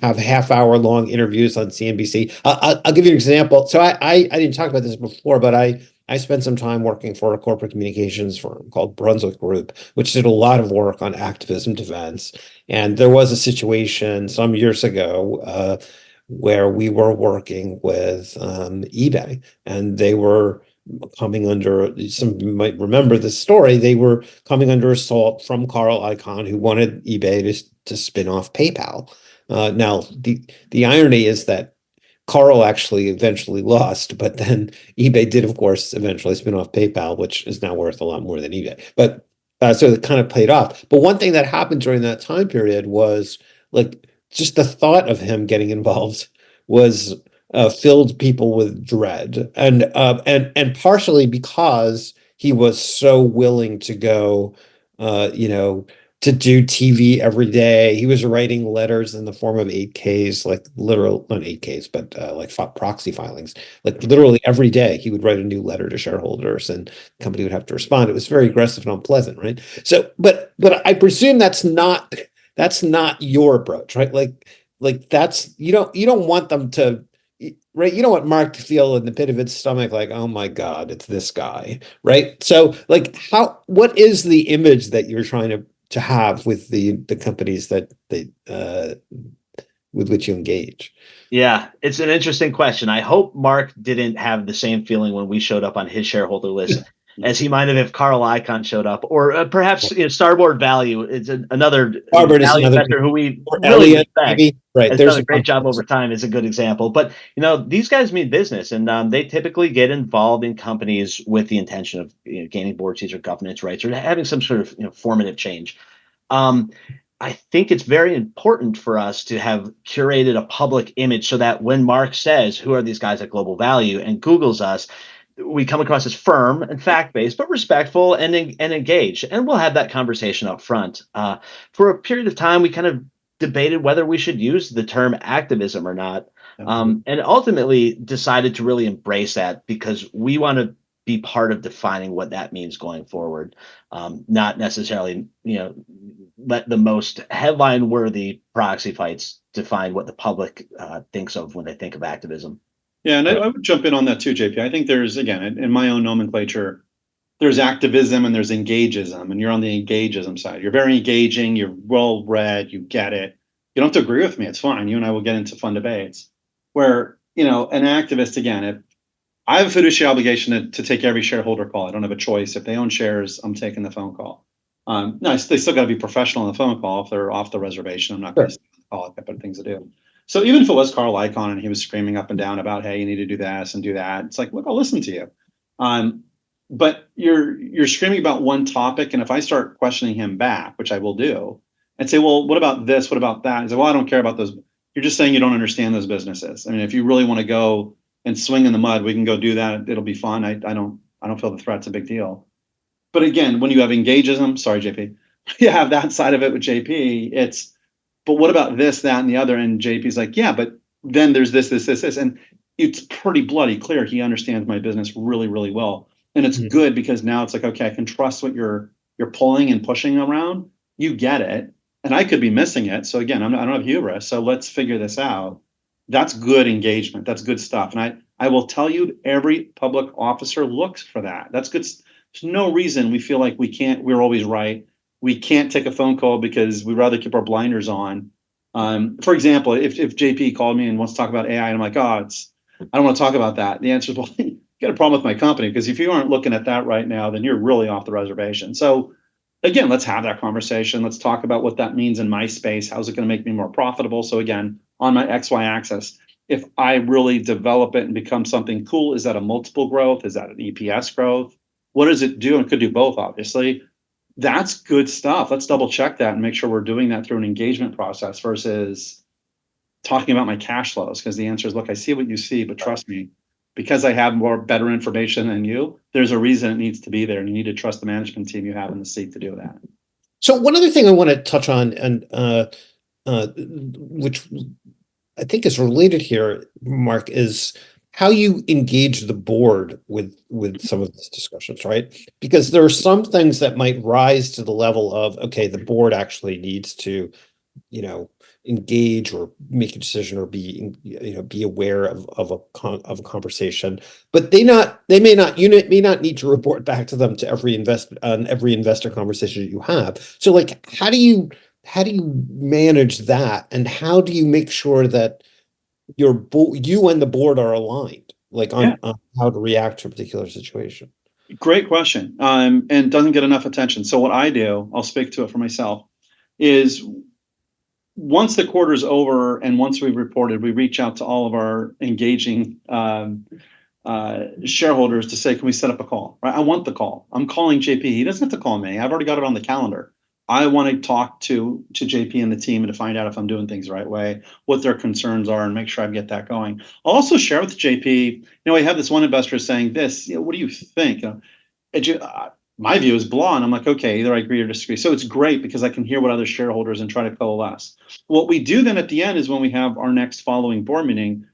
[SPEAKER 1] have half-hour-long interviews on CNBC. I'll give you an example. So I didn't talk about this before, but I spent some time working for a corporate communications firm called Brunswick Group, which did a lot of work on activism defense. And there was a situation some years ago where we were working with eBay, and they were coming under, some of you might remember this story, they were coming under assault from Carl Icahn, who wanted eBay to spin off PayPal. Now, the irony is that Carl actually eventually lost, but then eBay did, of course, eventually spin off PayPal, which is now worth a lot more than eBay. But so it kind of played off. But one thing that happened during that time period was like just the thought of him getting involved was filled people with dread, and partially because he was so willing to go, you know, to do TV every day. He was writing letters in the form of 8Ks, like literal, not 8Ks, but like proxy filings. Like literally every day, he would write a new letter to shareholders, and the company would have to respond. It was very aggressive and unpleasant, right? So, but I presume that's not your approach, right? Like that's you don't want them to. Right, you don't want Mark to feel in the pit of its stomach like, oh my God, it's this guy, right? So, like, what is the image that you're trying to have with the companies that with which you engage?
[SPEAKER 2] Yeah, it's an interesting question. I hope Mark didn't have the same feeling when we showed up on his shareholder list as he might have if Carl Icahn showed up, or perhaps Starboard Value is another
[SPEAKER 1] Starboard is
[SPEAKER 2] value
[SPEAKER 1] another,
[SPEAKER 2] investor who we
[SPEAKER 1] or
[SPEAKER 2] really
[SPEAKER 1] Elliot,
[SPEAKER 2] respect.
[SPEAKER 1] maybe, right?
[SPEAKER 2] Has
[SPEAKER 1] There's
[SPEAKER 2] done a great job over time is a good example. But these guys mean business, and they typically get involved in companies with the intention of gaining board seats or governance rights or having some sort of formative change. I think it's very important for us to have curated a public image so that when Mark says, who are these guys at Global Value, and Googles us, we come across as firm and fact-based, but respectful and engaged. And we'll have that conversation up front. For a period of time, we kind of debated whether we should use the term activism or not. And ultimately decided to really embrace that because we want to be part of defining what that means going forward. Not necessarily, let the most headline-worthy proxy fights define what the public thinks of when they think of activism.
[SPEAKER 3] Yeah, and I would jump in on that too, JP. I think there's, again, in my own nomenclature, there's activism and there's engageism, and you're on the engageism side. You're very engaging, you're well-read, you get it. You don't have to agree with me, it's fine. You and I will get into fun debates. Where, an activist, again, if I have a fiduciary obligation to take every shareholder call. I don't have a choice. If they own shares, I'm taking the phone call. No, they still got to be professional on the phone call. If they're off the reservation, I'm not going to call. I've got better things to do. So even if it was Carl Icahn and he was screaming up and down about, hey, you need to do this and do that, it's like, look, I'll listen to you. But you're screaming about one topic, and if I start questioning him back, which I will do, and say, well, what about this? What about that? And say, well, I don't care about those. You're just saying you don't understand those businesses. I mean, if you really want to go and swing in the mud, we can go do that. It'll be fun. I don't feel the threat's a big deal. But again, when you have engageism, sorry, JP, you have that side of it with JP. But what about this, that, and the other? And JP's like, yeah, but then there's this. And it's pretty bloody clear he understands my business really, really well. And it's good because now it's like, okay, I can trust what you're pulling and pushing around. You get it. And I could be missing it. So again, I don't have hubris. So let's figure this out. That's good engagement. That's good stuff. And I will tell you, every public officer looks for that. That's good. There's no reason we feel like we're always right. We can't take a phone call because we'd rather keep our blinders on. For example, if JP called me and wants to talk about AI, and I'm like, I don't want to talk about that. The answer is, well, you got a problem with my company, because if you aren't looking at that right now, then you're really off the reservation. So again, let's have that conversation. Let's talk about what that means in my space. How's it going to make me more profitable? So again, on my XY axis, if I really develop it and become something cool, is that a multiple growth? Is that an EPS growth? What does it do? And it could do both, obviously. That's good stuff. Let's double check that and make sure we're doing that through an engagement process versus talking about my cash flows. Because the answer is, look, I see what you see, but trust me, because I have better information than you, there's a reason it needs to be there, and you need to trust the management team you have in the seat to do that.
[SPEAKER 1] So one other thing I want to touch on, and which I think is related here, Mark, is how you engage the board with some of these discussions, right? Because there are some things that might rise to the level of, okay, the board actually needs to, engage or make a decision or be aware of a conversation, but you may not need to report back to them to every investor conversation you have. So like, how do you manage that, and how do you make sure that you and the board are aligned, like on how to react to a particular situation?
[SPEAKER 3] Great question, and doesn't get enough attention. So what I do, I'll speak to it for myself, is once the quarter's over and once we've reported, we reach out to all of our engaging shareholders to say, can we set up a call? Right? I want the call. I'm calling JP. He doesn't have to call me. I've already got it on the calendar. I want to talk to JP and the team and to find out if I'm doing things the right way, what their concerns are, and make sure I get that going. I'll also share with JP, we have this one investor saying this, what do you think? My view is blah. And I'm like, okay, either I agree or disagree. So it's great because I can hear what other shareholders and try to coalesce. What we do then at the end is when we have our next following board meeting,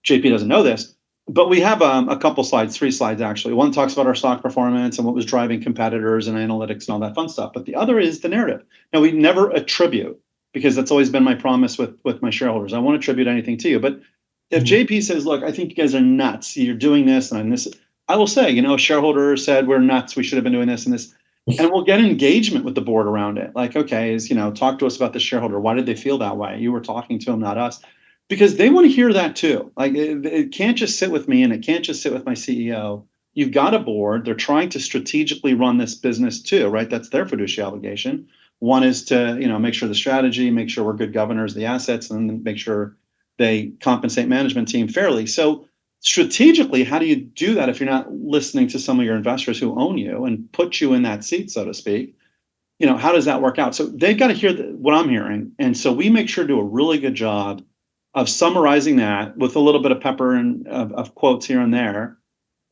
[SPEAKER 3] JP doesn't know this, but we have a couple slides, 3 slides actually. One talks about our stock performance and what was driving competitors and analytics and all that fun stuff. But the other is the narrative. Now, we never attribute, because that's always been my promise with my shareholders. I won't attribute anything to you. But if JP says, look, I think you guys are nuts, you're doing this and this, I will say, a shareholder said we're nuts, we should have been doing this and this. And we'll get engagement with the board around it. Like, okay, talk to us about the shareholder. Why did they feel that way? You were talking to them, not us. Because they want to hear that too. Like it can't just sit with me and it can't just sit with my CEO. You've got a board. They're trying to strategically run this business too, right? That's their fiduciary obligation. One is to, make sure the strategy, make sure we're good governors of the assets, and make sure they compensate management team fairly. So strategically, how do you do that if you're not listening to some of your investors who own you and put you in that seat, so to speak? How does that work out? So they've got to hear what I'm hearing. And so we make sure to do a really good job of summarizing that with a little bit of pepper and of quotes here and there.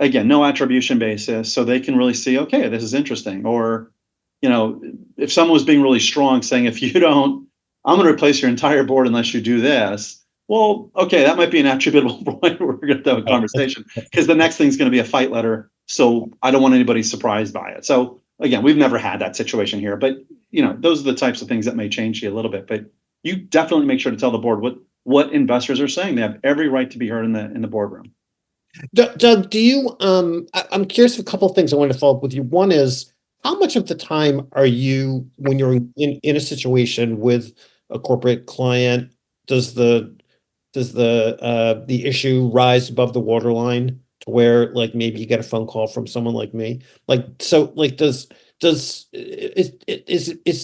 [SPEAKER 3] Again, no attribution basis, so they can really see, okay, this is interesting. Or, if someone was being really strong, saying, if you don't, I'm going to replace your entire board unless you do this. Well, okay, that might be an attributable point where we're going to have a conversation, because the next thing's going to be a fight letter. So I don't want anybody surprised by it. So again, we've never had that situation here, but those are the types of things that may change you a little bit. But you definitely make sure to tell the board what investors are saying. They have every right to be heard in the boardroom.
[SPEAKER 1] Doug, do you, I'm curious of a couple of things I want to follow up with you. One is, how much of the time are you, when you're in a situation with a corporate client, does the issue rise above the waterline to where like maybe you get a phone call from someone like me? Is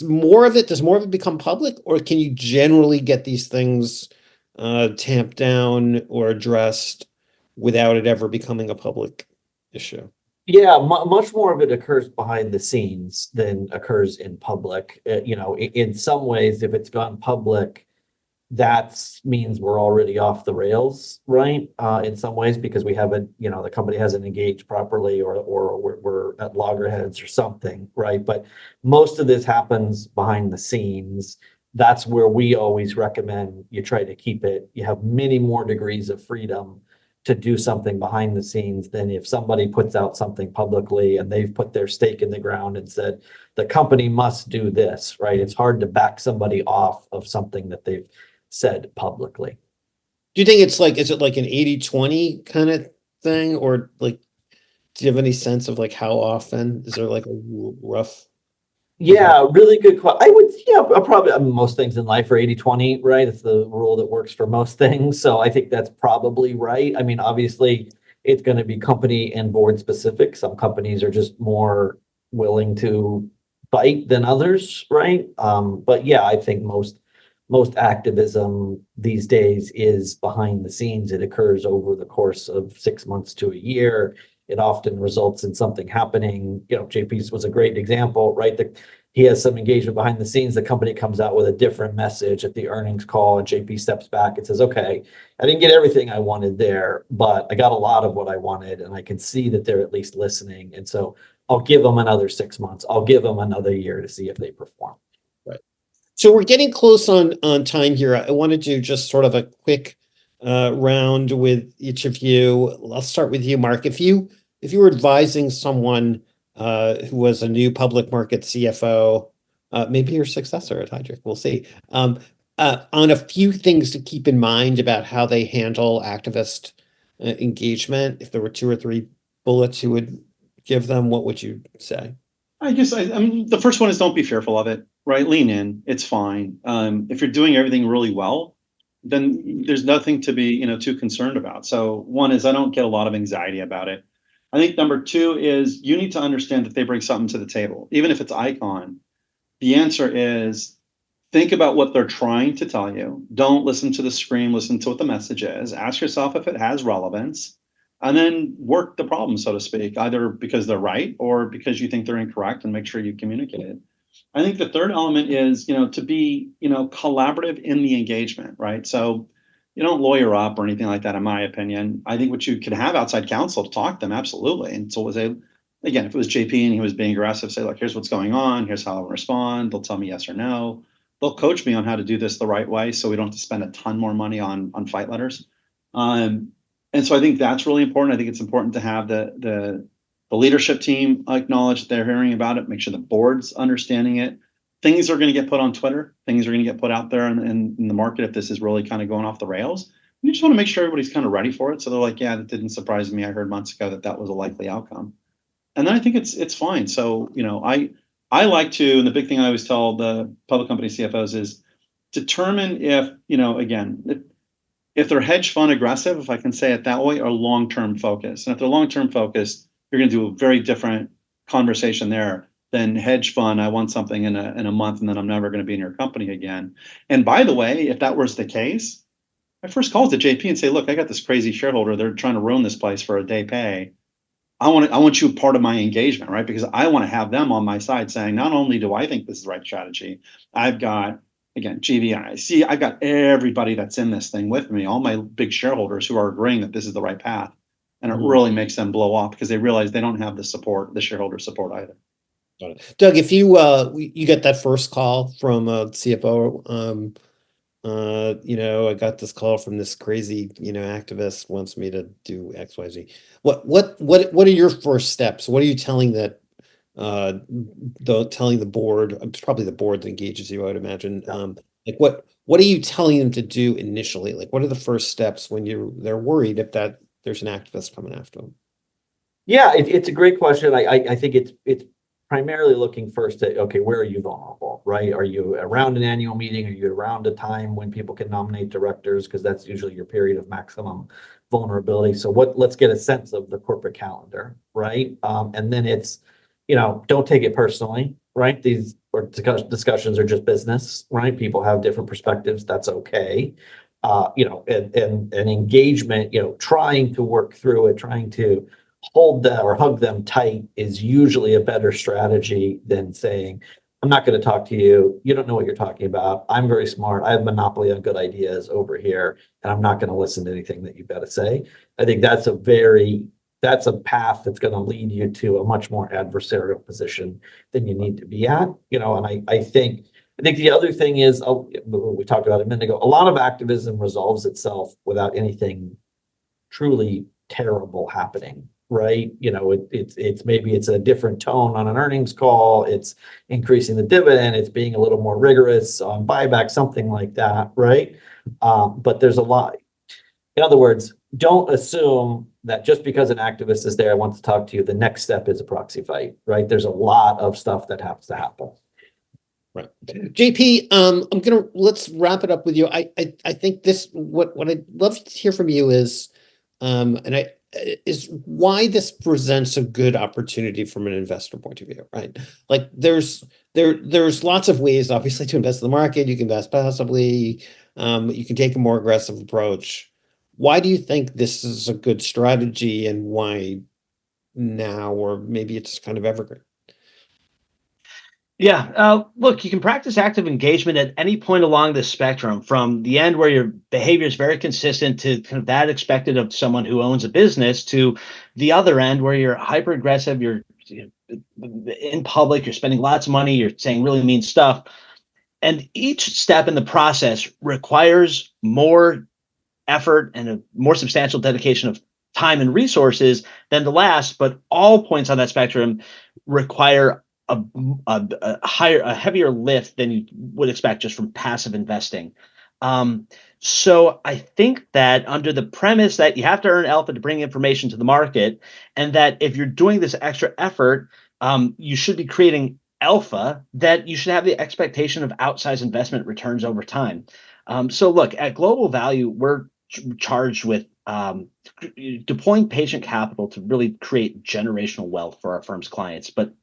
[SPEAKER 1] more of it, does more of it become public, or can you generally get these things tamped down or addressed without it ever becoming a public issue?
[SPEAKER 4] Yeah, much more of it occurs behind the scenes than occurs in public. In some ways, if it's gone public, that means we're already off the rails, right? In some ways, because we haven't, the company hasn't engaged properly, or we're at loggerheads or something, right? But most of this happens behind the scenes. That's where we always recommend you try to keep it. You have many more degrees of freedom to do something behind the scenes than if somebody puts out something publicly and they've put their stake in the ground and said, the company must do this, right? It's hard to back somebody off of something that they've said publicly.
[SPEAKER 1] Do you think it's like, is it like an 80-20 kind of thing? Or like, do you have any sense of like how often? Is there like a rough?
[SPEAKER 4] Yeah, really good question. Probably most things in life are 80-20, right? It's the rule that works for most things. So I think that's probably right. I mean, obviously, it's going to be company and board specific. Some companies are just more willing to bite than others, right? But yeah, I think most activism these days is behind the scenes. It occurs over the course of 6 months to a year. It often results in something happening. JP's was a great example, right? He has some engagement behind the scenes. The company comes out with a different message at the earnings call, and JP steps back and says, okay, I didn't get everything I wanted there, but I got a lot of what I wanted, and I can see that they're at least listening. And so I'll give them another 6 months. I'll give them another year to see if they perform.
[SPEAKER 1] Right. So we're getting close on time here. I want to do just sort of a quick round with each of you. I'll start with you, Mark. If you were advising someone who was a new public market CFO, maybe your successor at Heidrick, we'll see, on a few things to keep in mind about how they handle activist engagement, if there were 2 or 3 bullets you would give them, what would you say?
[SPEAKER 3] I guess I mean, the first one is don't be fearful of it, right? Lean in, it's fine. If you're doing everything really well, then there's nothing to be, too concerned about. So one is I don't get a lot of anxiety about it. I think number 2 is you need to understand that they bring something to the table, even if it's Icon. The answer is think about what they're trying to tell you. Don't listen to the scream, listen to what the message is. Ask yourself if it has relevance, and then work the problem, so to speak, either because they're right or because you think they're incorrect, and make sure you communicate it. I think the third element is, to be, collaborative in the engagement, right? So you don't lawyer up or anything like that, in my opinion. I think what you could have outside counsel to talk to them, absolutely. And so again, if it was JP and he was being aggressive, say, look, here's what's going on, here's how I'll respond. They'll tell me yes or no. They'll coach me on how to do this the right way, so we don't have to spend a ton more money on fight letters. And so I think that's really important. I think it's important to have the leadership team acknowledge that they're hearing about it, make sure the board's understanding it. Things are going to get put on Twitter. Things are going to get put out there in the market if this is really kind of going off the rails. You just want to make sure everybody's kind of ready for it. So they're like, yeah, that didn't surprise me. I heard months ago that was a likely outcome. And then I think it's fine. So, I like to, and the big thing I always tell the public company CFOs is determine if, again, if they're hedge fund aggressive, if I can say it that way, or long-term focused. And if they're long-term focused, you're going to do a very different conversation there than hedge fund. I want something in a month, and then I'm never going to be in your company again. And by the way, if that was the case, my first call is to JP and say, look, I got this crazy shareholder. They're trying to ruin this place for a day pay. I want you part of my engagement, right? Because I want to have them on my side saying, not only do I think this is the right strategy, I've got, again, GVI. I've got everybody that's in this thing with me, all my big shareholders who are agreeing that this is the right path. And it really makes them blow off because they realize they don't have the support, the shareholder support either.
[SPEAKER 1] Got it. Doug, if you get that first call from a CFO, I got this call from this crazy, activist wants me to do XYZ. What are your first steps? What are you telling telling the board? It's probably the board that engages you, I would imagine. What are you telling them to do initially? Like, what are the first steps when they're worried if there's an activist coming after them?
[SPEAKER 4] Yeah, it's a great question. I think it's primarily looking first at, okay, where are you vulnerable, right? Are you around an annual meeting? Are you around a time when people can nominate directors? Because that's usually your period of maximum vulnerability. So let's get a sense of the corporate calendar, right? And then it's, don't take it personally, right? These discussions are just business, right? People have different perspectives. That's okay. And engagement, trying to work through it, trying to hold them or hug them tight is usually a better strategy than saying, I'm not going to talk to you. You don't know what you're talking about. I'm very smart. I have monopoly on good ideas over here, and I'm not going to listen to anything that you've got to say. I think that's a path that's going to lead you to a much more adversarial position than you need to be at. And I think the other thing is, we talked about it a minute ago, a lot of activism resolves itself without anything truly terrible happening. Right. It's a different tone on an earnings call. It's increasing the dividend. It's being a little more rigorous on buyback, something like that. Right. But there's a lot. In other words, don't assume that just because an activist is there, wants to talk to you, the next step is a proxy fight. Right. There's a lot of stuff that has to happen.
[SPEAKER 1] Right. JP, let's wrap it up with you. I think what I'd love to hear from you is, is why this presents a good opportunity from an investor point of view, right? Like there's lots of ways, obviously, to invest in the market. You can invest passively. You can take a more aggressive approach. Why do you think this is a good strategy, and why now, or maybe it's kind of evergreen?
[SPEAKER 2] Yeah, look, you can practice active engagement at any point along the spectrum, from the end where your behavior is very consistent to kind of that expected of someone who owns a business, to the other end where you're hyper aggressive, you're in public, you're spending lots of money, you're saying really mean stuff. And each step in the process requires more effort and a more substantial dedication of time and resources than the last, but all points on that spectrum require a heavier lift than you would expect just from passive investing. So I think that under the premise that you have to earn alpha to bring information to the market, and that if you're doing this extra effort, you should be creating alpha, that you should have the expectation of outsized investment returns over time. So look, at Global Value, we're charged with deploying patient capital to really create generational wealth for our firm's clients. But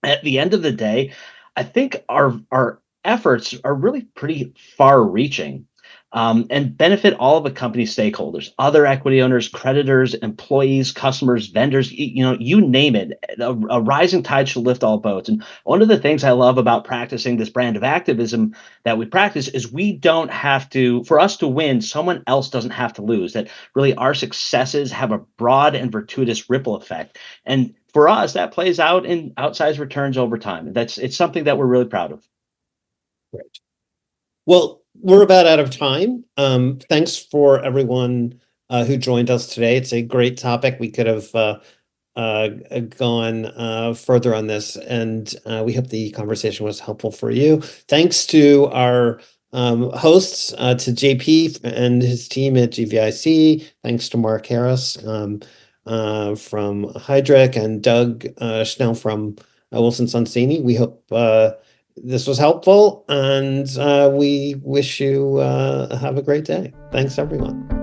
[SPEAKER 2] at the end of the day, I think our efforts are really pretty far-reaching, and benefit all of the company stakeholders, other equity owners, creditors, employees, customers, vendors, you name it. A rising tide should lift all boats. And one of the things I love about practicing this brand of activism that we practice is we don't have to, for us to win, someone else doesn't have to lose. That really our successes have a broad and virtuous ripple effect. And for us, that plays out in outsized returns over time. It's something that we're really proud of.
[SPEAKER 1] Right. Well, we're about out of time. Thanks for everyone who joined us today. It's a great topic. We could have gone further on this, and we hope the conversation was helpful for you. Thanks to our hosts, to JP and his team at GVIC. Thanks to Mark Harris from Hydric and Doug Schnell from Wilson Sonsini. We hope this was helpful, and we wish you have a great day. Thanks, everyone.